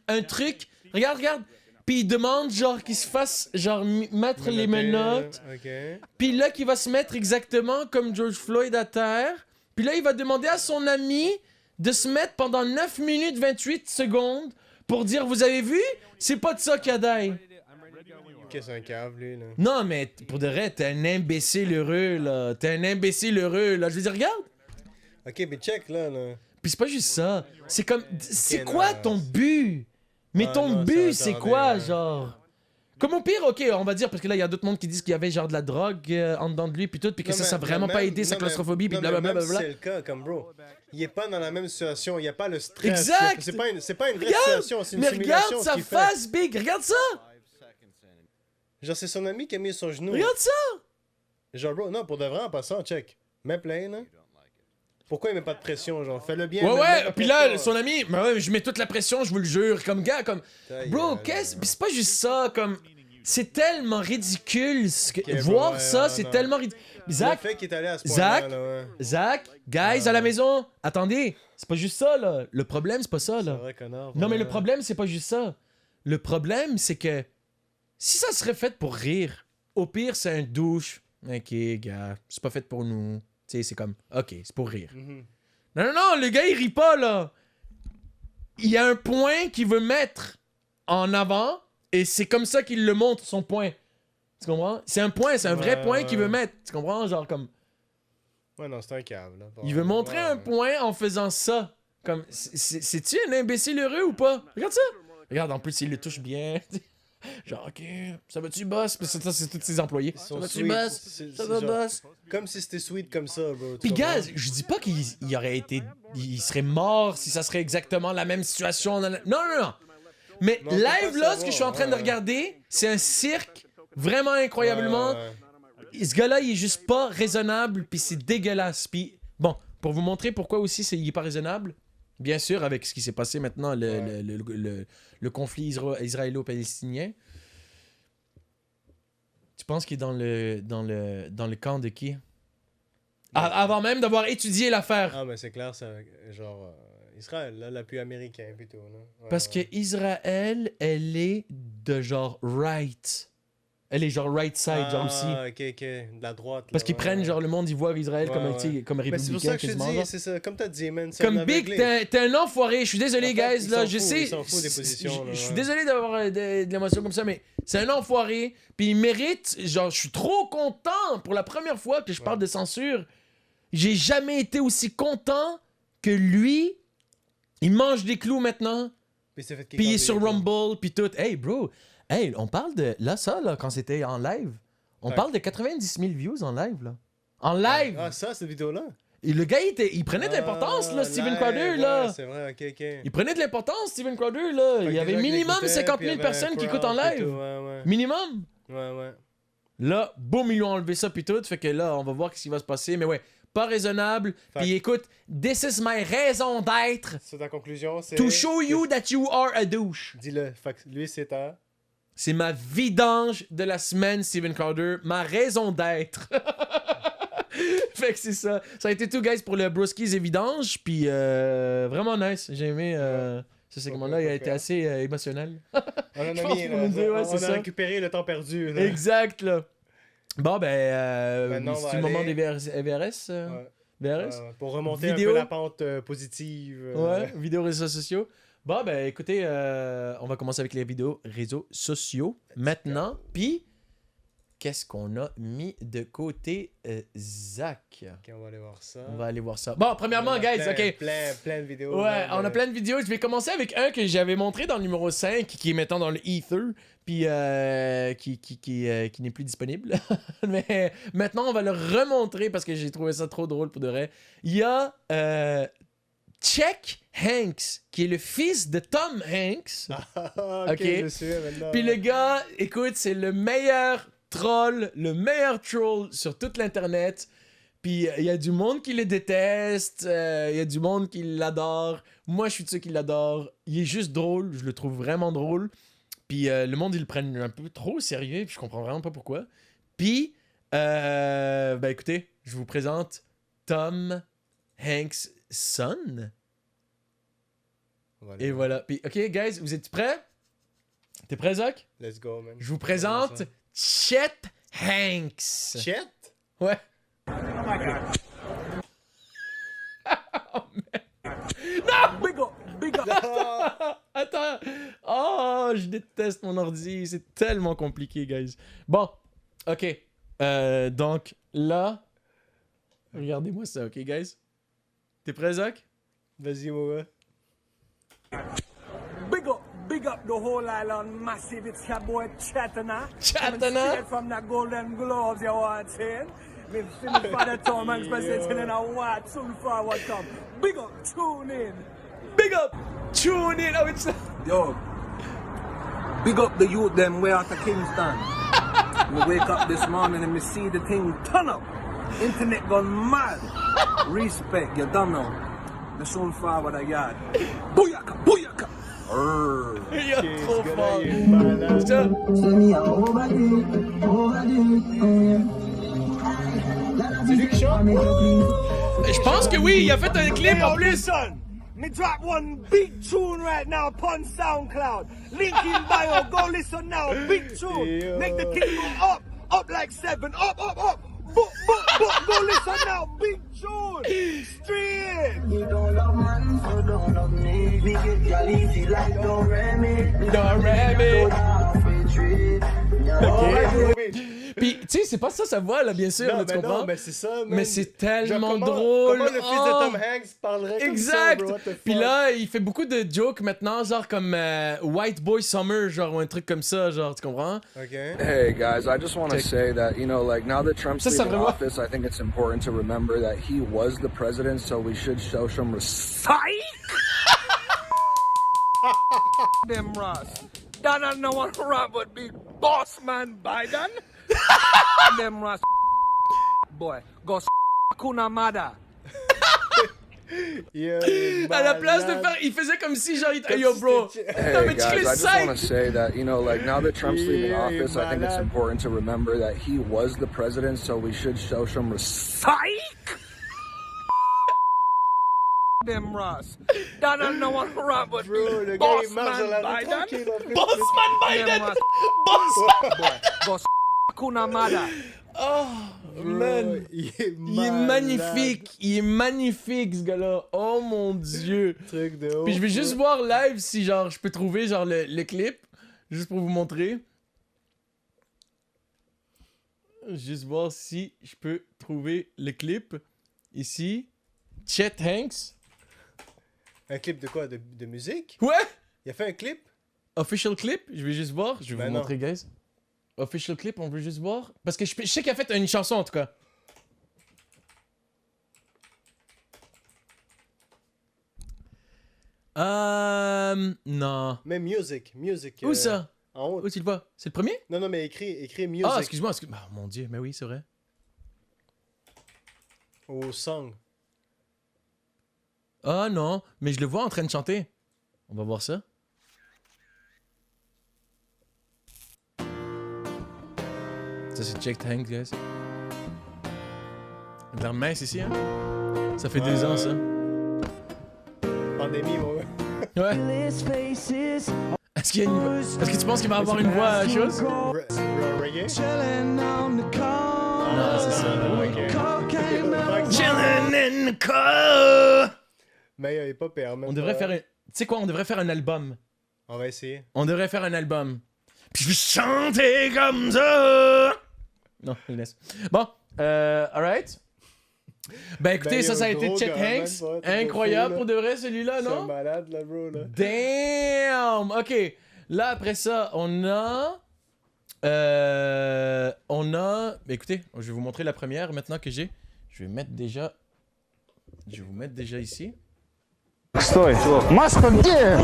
un truc. Regarde. Puis il demande, genre, qu'il se fasse, genre, mettre les menottes. Ok. Puis là, qu'il va se mettre exactement comme George Floyd à terre. Puis là, il va demander à son ami de se mettre pendant 9 minutes 28 secondes pour dire, vous avez vu? C'est pas de ça qu'il y a d'ail. Qu'est-ce qu'un cave, lui, là? Non, mais pour de vrai, t'es un imbécile heureux, là. T'es un imbécile heureux, là. Je veux dire, regarde. Ok, mais check, là. Puis c'est pas juste ça. C'est comme, c'est non, quoi ton but? Mais ton non, ça but, va c'est tarder, quoi, ouais. genre? Comme au pire, ok, on va dire, parce que là, il y a d'autres mondes qui disent qu'il y avait genre de la drogue en dedans de lui, puis tout, puis que Non, ça a mais vraiment pas même- aidé sa non, mais- claustrophobie, puis non, mais même blablabla. si c'est le cas, comme bro. Il est pas dans la même situation, il n'y a pas le stress. Exact. C'est pas une vraie Regarde, situation, c'est une mais simulation. regarde ce sa qu'il fait. face, Big, regarde ça! Genre, c'est son ami qui a mis son genou. Regarde ça! Genre, bro, non, pour de vrai, en passant, check. Mets plein, là. Pourquoi il met pas de pression, genre? Fais-le bien. Ouais, mets ouais, la puis là, pression. son ami, mais ouais, je mets toute la pression, je vous le jure, comme gars, comme... Bro, qu'est-ce... Puis c'est pas juste ça, comme... C'est tellement ridicule, Ok, voir bro, ouais, ça, ouais, c'est non. tellement ridicule. Le Zach, fait qu'il est allé à ce Zach, point-là, là, ouais. Zach, guys à la maison, attendez, c'est pas juste ça, là. Le problème, c'est pas ça, C'est là. vrai, connard. Non, mais le vraiment. problème, c'est pas juste ça. Le problème, c'est que si ça serait fait pour rire, au pire, c'est un douche. Ok, gars, c'est pas fait pour nous. Tu sais, c'est comme, ok, c'est pour rire. Mhm. Non, non, non, le gars, il rit pas, là. Il y a un point qu'il veut mettre en avant, et c'est comme ça qu'il le montre, son point. Tu comprends? C'est un point, c'est un vrai Ouais, point qu'il veut ouais. mettre. Tu comprends? Genre, comme, Ouais, non, c'est un câble, là. Bon, il veut montrer ouais, un ouais. point en faisant ça. Comme, c'est-tu un imbécile heureux ou pas? Regarde ça! Regarde, en plus, il le touche bien. Genre, ok, ça va-tu, boss? Parce que ça, c'est tous ses employés. Ils Ça sont va-tu, sweet. boss? C'est Ça c'est va, genre- boss? Comme si c'était sweet comme ça, bro. Puis, tu gars, comprends? je dis pas qu'il aurait été. Il serait mort si ça serait exactement la même situation. Non, non, non. Mais Mais on peut pas live, là, savoir, ce que je suis en train de ouais. regarder, c'est un cirque vraiment incroyablement. Ouais, ouais. Et ce gars-là, il est juste pas raisonnable, puis c'est dégueulasse. Puis, bon, pour vous montrer pourquoi aussi il est pas raisonnable, bien sûr, avec ce qui s'est passé maintenant, le conflit israélo-palestinien. Tu penses qu'il est dans le camp de qui? Avant même d'avoir étudié l'affaire. Ah, mais c'est clair, c'est genre Israël, là, l'appui américain plutôt. Là. Ouais, Parce que ouais. Israël, elle est de genre right. Elle est genre right side, genre aussi. Ah, ok, ok. De la droite. Parce là, qu'ils ouais, prennent, ouais. genre, le monde, ils voient Israël Ouais, comme, ouais. tu sais, comme Mais c'est pour républicain, ça que je te quasiment, dis, genre. c'est ça, comme t'as dit, man. c'est Comme un Big, aveuglé. t'es un enfoiré. Je suis désolé, En fait, guys. il Là, s'en je fout, sais. il s'en fout des positions, là, Je suis ouais. désolé d'avoir de l'émotion comme ça, mais c'est un enfoiré. Puis il mérite. Genre, je suis trop content pour la première fois que je parle de censure. J'ai jamais été aussi content que lui. Il mange des clous maintenant. Puis c'est fait Puis il est kicker sur des- Rumble. Puis tout. Hey, bro. Hey, on parle de. Là, ça, là, quand c'était en live. On Ouais. parle de 90 000 views en live, là. En live! Ah, ça, cette vidéo-là? Et le gars, il prenait de l'importance, là, Steven live, Crowder, ouais, là. c'est vrai, ok, ok. Il prenait de l'importance, Steven Crowder, là. Fait Il que y avait les gens qui minimum l'écoutaient, 50 puis 000 il y avait un personnes qui crowd, écoutent en puis live. tout, Ouais, ouais. Minimum. Ouais, ouais. Là, boum, ils lui ont enlevé ça, puis tout. Fait que là, on va voir ce qui va se passer. Mais ouais, pas raisonnable. Fait Puis écoute, this is my raison d'être C'est ta conclusion, c'est... to show you that you are a douche. Dis-le. Fait que lui, c'est ta... C'est ma vidange de la semaine, Steven Crowder. Ma raison d'être. Fait que c'est ça. Ça a été tout, guys, pour le Broskies et vidange. Puis vraiment nice. J'ai aimé ce segment-là. Il a été assez émotionnel. On en Je a pense mis, qu'on là. nous dit, ouais, On c'est a ça. récupéré le temps perdu, là. Exact, là. Bon, Maintenant, on va c'est le moment aller- des VRS. Ouais. VRS? Pour remonter Vidéo. un peu la pente positive. Ouais, vidéos réseaux sociaux. Bon, ben écoutez, on va commencer avec les vidéos réseaux sociaux maintenant. Puis, qu'est-ce qu'on a mis de côté, Zach? Ok, on va aller voir ça. On va aller voir ça. Bon, premièrement, On a guys, plein, ok. Plein de vidéos. Ouais, là, on a de- plein de vidéos. Je vais commencer avec un que j'avais montré dans le numéro 5, qui est maintenant dans le Ether, puis qui n'est plus disponible. Mais maintenant, on va le remontrer parce que j'ai trouvé ça trop drôle pour de vrai. Il y a Chet Hanks, qui est le fils de Tom Hanks. ok, Ok. je suis maintenant. Puis le gars, écoute, c'est le meilleur troll sur toute l'internet. Puis il y a du monde qui le déteste, il y a du monde qui l'adore. Moi, je suis de ceux qui l'adorent. Il est juste drôle, je le trouve vraiment drôle. Puis le monde, ils le prennent un peu trop au sérieux, puis je comprends vraiment pas pourquoi. Puis, ben écoutez, je vous présente Tom Hanks' son. Voilà. Et voilà. Puis, ok, guys, vous êtes prêts? T'es prêt, Zach? Let's go, man. Je vous présente Chet Hanks. Chet? Ouais. Attends. Oh, je déteste mon ordi. C'est tellement compliqué, guys. Bon, ok. Donc, là... Regardez-moi ça, ok, guys? T'es prêt, Zach? Vas-y, mon gars. Big up the whole island, massive. It's your boy Chatana. Chatana? Coming straight from the Golden Globes, you want saying? Me finish by the time and presenting in a white soon forward come. Big up, tune in. Big up! Tune in! Oh, it's... Yo, big up the youth them way out of Kingston. Me wake up this morning and me see the thing turn up. Internet gone mad. Respect, you don't know. The soon forward a yard. Booyaka, booyaka. Il est trop Ce gars-là, fort. il est malade. Putain. C'est lui qui chante? Je pense que oui, il a fait un clip en plus. Listen, me drop one big tune right now upon SoundCloud. Link in bio, go listen now. Big tune. Make the thing go up like 7. Up. Book, go listen now. Big tune. Straight. You don't love man, so don't love me. We get jolly easy like don't Remy. Don't Remy. Ok. Puis, tu sais, c'est pas ça sa voix, là, bien sûr, Non, là, tu mais comprends? non, mais c'est ça, man. Mais c'est tellement Genre, drôle. Comment le fils de Oh! Tom Hanks parlerait comme Exact! ça, bro? What the Puis fuck? là, il fait beaucoup de jokes maintenant, genre comme White Boy Summer, genre, ou un truc comme ça, genre, tu comprends? Ok. Hey guys, I just want to say that, you know, like now that Trump's Ça, ça leaving vraiment- office, I think it's important to remember that he was the president, so we should show some respect. Them Ross. Donald no one rap but big boss man Biden. Them Ross. Boy, go Kuna Mada. Yeah, À la place de faire, il faisait comme si, genre, il était, yo, bro. Non, Hey mais tu guys, I le just want to sais! say that, you know, like now that Trump's leaving Yeah, office, I think it's malade. important to remember that he was the president, so we should show some respect. Them Ross. Donald no one rap but Bro, le big gars, boss il marche dans man la rue Biden. tranquille, en fait. Bossman Biden! Them Ross. Bossman! Boy, go Kuna Mada. Oh, man! Il est Il est magnifique! Il est magnifique, ce gars-là! Oh mon dieu! Truc de ouf. Puis je vais juste voir live si, genre, je peux trouver, genre, le clip. Juste pour vous montrer. Juste voir si je peux trouver le clip. Ici. Chet Hanks. Un clip de quoi? De musique? Ouais! Il a fait un clip? Official clip. Je vais juste voir. Je vais Ben vous non. montrer, guys. Official clip, on veut juste voir. Parce que je sais qu'il a fait une chanson, en tout cas. Non. Mais music. Où ça? En haut. Où tu le vois? C'est le premier? Non, mais écrit music. Ah, excuse-moi. Ah, mon dieu, mais oui, c'est vrai. Au song. Ah non, mais je le vois en train de chanter. On va voir ça. Ça, c'est Chet Hanks, guys. Il a l'air mince ici, hein? Ça fait 2 ans, ça. Pandémie, mon gars. Ouais. Est-ce qu'il y a une... Est-ce que tu penses qu'il va avoir une voix chose? Reggae? Non, c'est ça. Chillin' in the car. Mais il est pas permis. On devrait faire un... Tu sais quoi? On devrait faire un album. On va essayer. On devrait faire un album. Puis je vais chanter comme ça. Non, je laisse. Bon, alright. Ben écoutez, Ben, ça a yo, été gros Chet gars, man, Hanks. ça, truc de Incroyable fou, là. pour de vrai celui-là, C'est un non? malade, là, bro, là. Damn! Ok. Là, après ça, on a... Ben, écoutez, je vais vous montrer la première maintenant que j'ai. Je vais mettre déjà... Je vais vous mettre déjà ici. Стой! Маска где?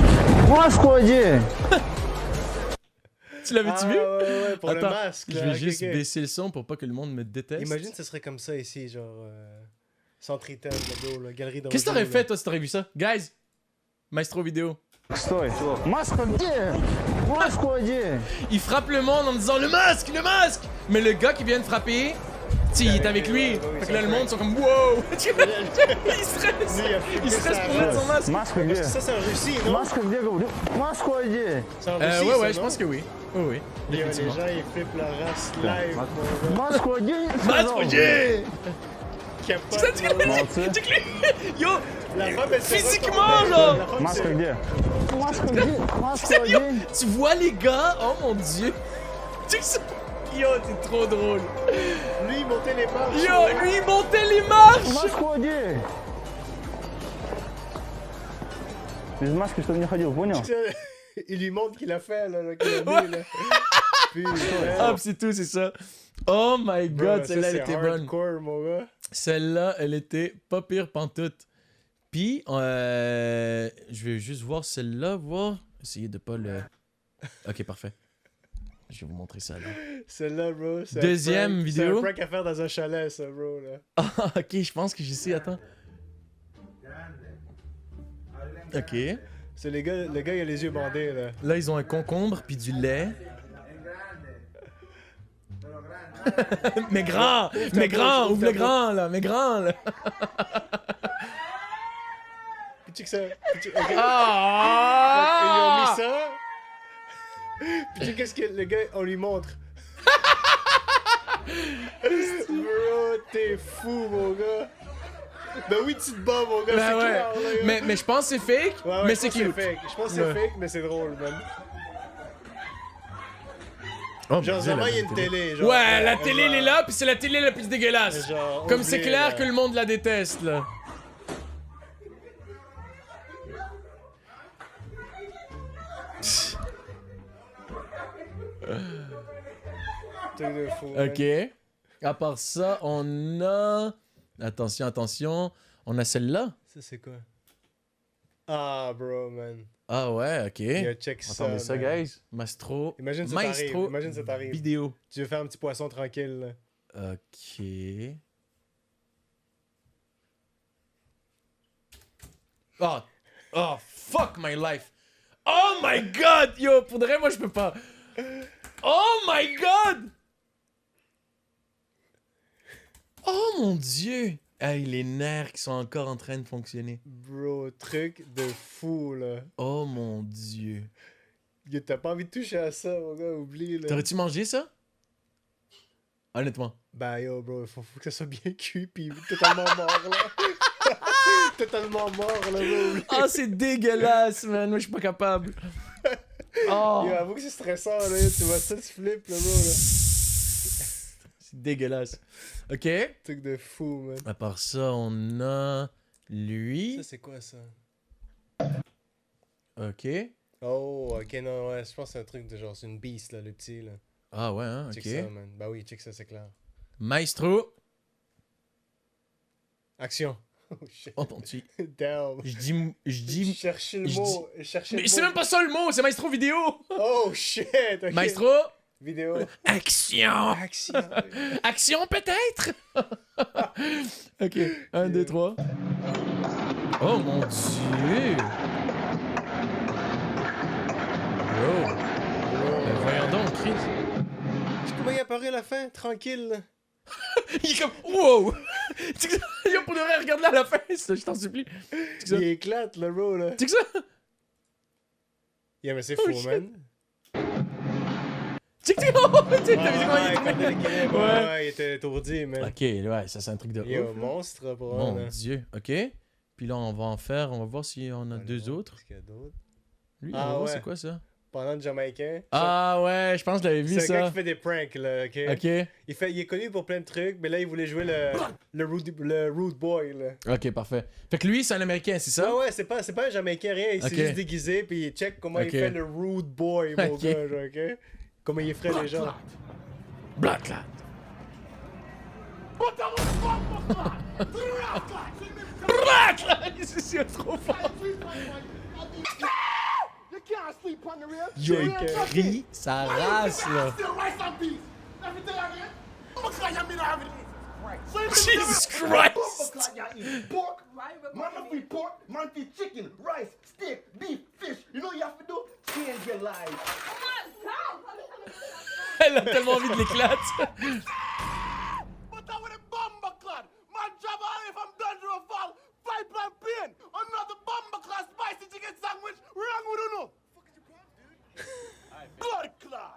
Маску где? Tu l'avais-tu vu? Ouais, pour Attends, le masque. je là, vais ok, juste ok. baisser le son pour pas que le monde me déteste. Imagine, ce serait comme ça ici, genre. Centre Eaton, là, bro, la galerie Qu'est-ce que t'aurais fait, toi, si t'aurais vu ça? Guys! Maestro vidéo. Sтой! Маска где? Маску где? Il frappe le monde en disant le masque! Mais le gars qui vient de frapper, tu sais, il est avec lui. Fait que là, le monde sont comme wow! Il stresse! Il stresse pour mettre son masque. Маска где? Ça, c'est en Russie, non? Маска где, говорю? Маску где? C'est en Russie, Ouais, ça, ouais, je non? pense que oui. Oui, oui. Les Effectivement. gens, ils flippent leur race live. mon gars. Маску где? Masque, yeah! Capote, Молодцы. Yo! La femme, elle se Physiquement, retourne. genre! La femme, Маска c'est- где? Маска где? Маска Sérieux? где? Tu vois les gars? Oh mon dieu! Tu sais- Yo, t'es trop drôle! Lui, il montait les marches. Yo, lui, il montait les marches! Маску где? Il lui montre qu'il a fait, là, qu'il a mis, là. Hop, c'est tout, c'est ça. Oh my god, Bro, celle-là, elle ça, c'est était bonne. hardcore, mon gars. Celle-là, elle était pas pire pantoute. Puis, je vais juste voir celle-là, voir. Essayer de pas le... Ok, parfait. Je vais vous montrer ça, là. Celle-là, bro, c'est Deuxième un prank, vidéo. C'est un prank à faire dans un chalet, ça, bro, là. Ah, ok, je pense que je sais, attends. Ok. C'est le gars, il a les yeux bandés, là. Là, ils ont un concombre puis du lait. Mais grand! Mais grand! Ouvre le grand, là! Mais grand, là! Puis check ça. Puis check- ok. Ah! Ils ont mis ça. Puis check qu'est-ce que le gars, on lui montre. Bro, t'es fou, mon gars. Ben oui, tu te bats, mon gars, Ben c'est ouais. clair, là. Mais je pense que c'est fake, Ouais, mais je c'est pense que cute. fake. Je pense que c'est Ouais. fake, mais c'est drôle, man. Oh, Genre, mon Dieu, vraiment, la il y a une bonne télé. Genre, Ouais, la télé, elle est là, puis c'est la télé la plus dégueulasse. Genre, Comme c'est oublie, clair là. que le monde la déteste, là. Truc de fou, man. Ok. À part ça, on a... Attention, attention. On a celle-là. Ça, c'est quoi? Ah, bro, man. Ah ouais, ok. Yo, check ça, Attendez ça, man. guys. Mastro. Imagine ça t'arrive. Maestro Imagine ça t'arrive. vidéo. Tu veux faire un petit poisson tranquille, là. Ok. Oh, oh, fuck my life. Oh my god, yo, pour de vrai, moi je peux pas. Oh my god. Oh mon dieu. Hey, les nerfs qui sont encore en train de fonctionner. Bro, truc de fou, là. Oh mon dieu. Yo, t'as pas envie de toucher à ça, mon gars, oublie, là. T'aurais-tu mangé ça? Honnêtement. Bah yo, bro, faut que ça soit bien cuit, pis totalement mort, là. Totalement mort, là, bro. Oh, c'est dégueulasse, man. Moi, je suis pas capable. Oh. Yo, avoue que c'est stressant, là. Tu vois ça, tu flippes, là, bro, là. C'est dégueulasse. Ok. Truc de fou, man. À part ça, on a lui. Ça, c'est quoi, ça? Ok. Oh, ok, non, ouais, je pense que c'est un truc de genre, c'est une beast, là, le petit, là. Ah ouais, hein, Check ok. ça, man. Bah oui, check ça, c'est clair. Maestro. Action. Oh, shit. Oh mon dieu. Damn. Je dis. Cherchez le je mot. Cherchez le Mais mot. c'est même pas ça le mot, c'est Maestro vidéo. Oh, shit. ok. Maestro. Vidéo. Action. Action. Action peut-être. Ok, 1, 2, 3. Oh mon dieu. Bro. Ben, voyons donc, Chris. Tu sais comment il apparaît à la fin? Tranquille, là. Il est comme wow. Yo, pour de vrai, regarde là à la fin, ça, je t'en supplie. Il éclate, le bro, là. Tu sais que ça? Yeah, mais c'est Oh, fou, shit. man. Tu sais que t'as vu comment il est quand tombé? l'équilibre, Ouais. ouais, il était étourdi, man. Ok, ouais, ça c'est un truc de Yo, ouf. monstre, pour Mon un, là. dieu, ok. Puis là, on va en faire, on va voir si on a deux autres. Qu'est-ce qu'il y a d'autre? Lui, Ah, on va voir ouais. c'est quoi ça? Pendant le Jamaïcain. Ah ouais, je pense que je l'avais vu C'est un gars ça. qui fait des pranks, là, ok? Ok. Il est connu pour plein de trucs, mais là, il voulait jouer le rude boy, là. Ok, parfait. Fait que lui, c'est un américain, c'est ça? Ah ouais, c'est pas un Jamaïcain, rien. Il Ok. s'est juste déguisé, puis il check comment Ok. il fait le rude boy, mon Ok. gars, genre, ok? Comment il ferait les gens. Black lad. Black lad! C'est trop fort. Yo, il crie sa race, là. Jesus Christ! Man, if we pork, man, if we chicken, rice, steak, beef, fish, you know what you have to do? Change your life. Elle a tellement envie de l'éclate. But I with a bomber clad. Man, job all if I'm done to a fall. Five plan pain. Another bomber clad spicy chicken sandwich. Wrong with you know. Blood clot.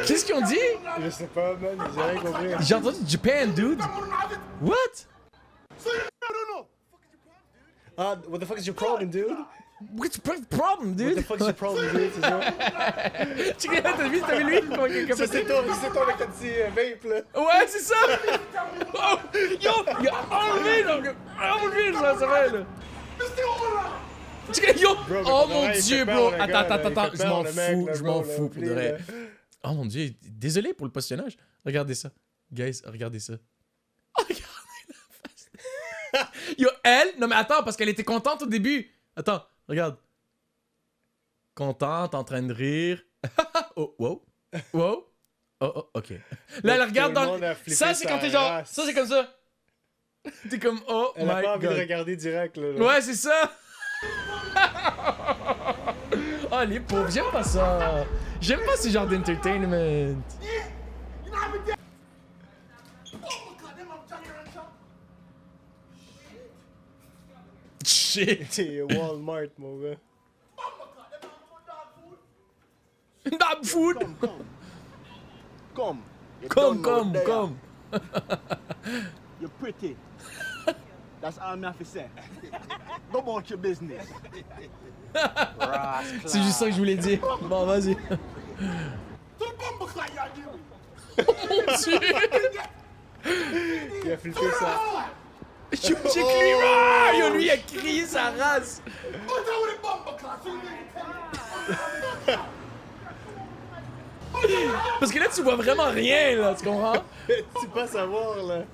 Qu'est-ce qu'ils ont dit? Je sais pas, man, j'ai rien compris. J'ai entendu Japan, dude. What? Ah, what the fuck is your problem, dude? What's the problem, dude? What the fuck is your problem, dude? C'est ça? T'as vu lui? Comment il a Ça, c'est toi avec ta petite vape, là. Ouais, c'est ça! Oh, yo, il a enlevé, donc, enlevé, ça va, là. Yo! Bro, Oh mais mon ouais, il dieu, fait bro! peur, le gars, Attends, là, il fait je peur, m'en le mec, fous, là, je m'en bro, fous, là, pour de vrai. là. Oh mon dieu, désolé pour le postillonnage. Regardez ça. Guys, regardez ça. Oh, regardez la face. Yo, elle, non mais attends, parce qu'elle était contente au début. Attends, regarde. Contente, en train de rire. Oh, wow. Wow. Oh, ok. Là, elle regarde Tout le dans monde a flippé ça, c'est sa quand t'es genre. race. Ça, c'est comme ça. T'es comme, oh Elle my a pas envie god. de regarder direct, là. Ouais, c'est ça. Oh, les pauvres, j'aime pas ça. J'aime pas ce genre d'entertainment. Shit. C'est Walmart, mon gars. Dog food. Come. Come. You're pretty. That's all I have to say. Go about your business. C'est juste ça que je voulais dire. Bon, vas-y. Oh mon dieu. Il a flippé ça. Yo, j'ai crié. Yo, lui, il a crié sa race. Parce que là, tu vois vraiment rien, là, tu comprends? Tu peux pas savoir, là.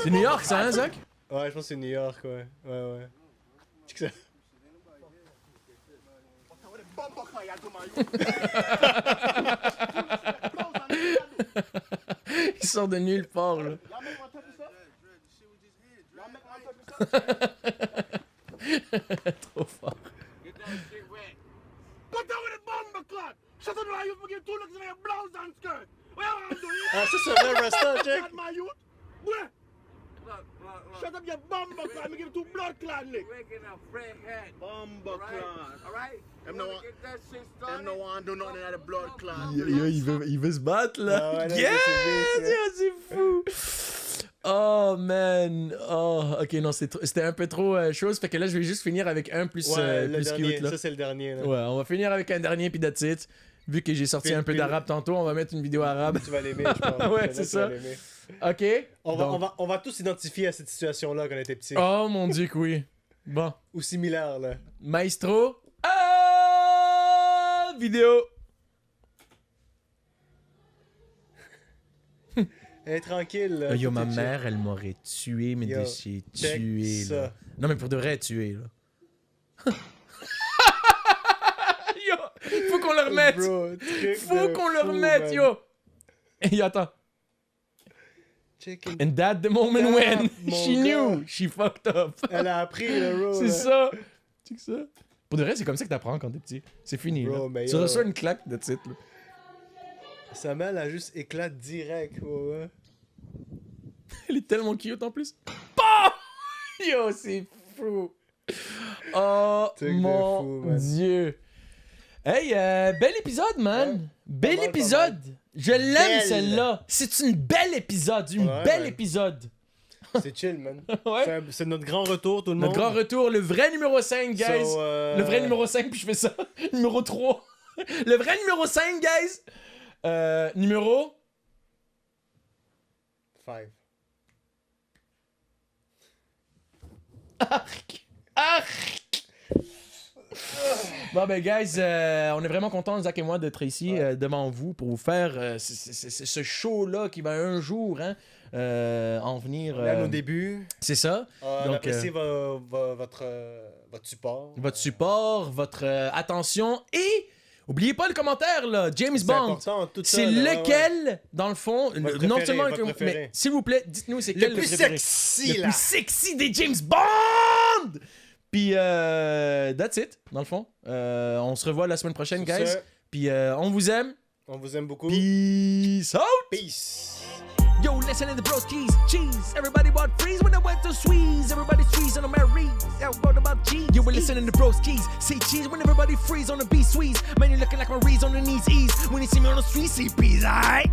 C'est New York, ça, hein, Zach? Ouais, je pense que c'est New York, ouais. Ouais. Check ça. Il sort de nulle part, là. Trop fort. Ah, ça, c'est vrai, Rasta, check. Shut up your bumper clan, me give 2 blood clan lick. Bumper clan. Alright? Them no want do nothing at the blood clan. Yo, il veut se battre, là. Ah ouais, là, Yes! c'est Yo, c'est fou! Oh, man. Oh, ok, non, c'était un peu trop chose. Fait que là, je vais juste finir avec un plus, Ouais, le plus dernier. cute, là. Ça, c'est le dernier, là. Ouais, on va finir avec un dernier, puis that's it. Vu que j'ai sorti un peu d'arabe tantôt, on va mettre une vidéo arabe. Tu vas l'aimer, je pense. Ouais, c'est ça. Ok. On va tous s'identifier à cette situation-là quand on était petits. Oh mon dieu que oui. Bon. Ou similaire, là. Maestro. Vidéo. Elle est tranquille, là. Yo, tout ma est chill. mère, elle m'aurait tué, mais Yo, de chez check tué, ça. là. Non, mais pour de vrai, tué, là. Yo, faut qu'on le remette. Bro, truc Faut de qu'on le fou, remette, man. yo. Yo, attends. Chicken. And that the moment Ah, when mon she gars. knew, she fucked up. Elle a appris, le bro. C'est là. ça. C'est ça. Pour de vrai, c'est comme ça que t'apprends quand t'es petit. C'est fini, Bro, là. mais Tu yo. reçois une claque de titre, là. Sa main, elle a juste éclat direct, ouais. Elle est tellement cute en plus. Bah! Yo, c'est fou. Oh Truc de mon fou, man. dieu. Hey, bel épisode, man. Ouais. Bel Pas mal, épisode. Je l'aime, Belle. celle-là. C'est une belle épisode. Une Ouais, belle man. épisode. C'est chill, man. Ouais. C'est notre grand retour, tout le Notre monde. grand retour, le vrai numéro 5, guys. So, Le vrai numéro 5, puis je fais ça. Numéro 3. Le vrai numéro 5, guys. Numéro 5. Arc. Bon ben guys, on est vraiment contents, Zach et moi, d'être ici devant vous pour vous faire ce show-là qui va un jour en venir... Là, nos débuts. C'est ça. On Donc, apprécie votre support. votre support, votre attention et... Oubliez pas le commentaire, là, James Bond. Important, tout C'est ça, là, lequel, dans le fond, Votre non préféré, seulement votre mais préféré. s'il vous plaît, dites-nous c'est Le quel plus préféré. sexy, le là. plus sexy des James Bond. Puis that's it, dans le fond. On se revoit la semaine prochaine, Sur guys. ce, Puis on vous aime. on vous aime beaucoup. Peace out. Peace. Yo, listen to the broskies, cheese. Everybody bought freeze when I went to squeeze. Everybody freeze on the Marys. I wrote about cheese. You were listening to broskies. Say cheese when everybody freeze on the B squeeze. Man, you're looking like Marys on the knees ease. When you see me on the street, see peas, alright?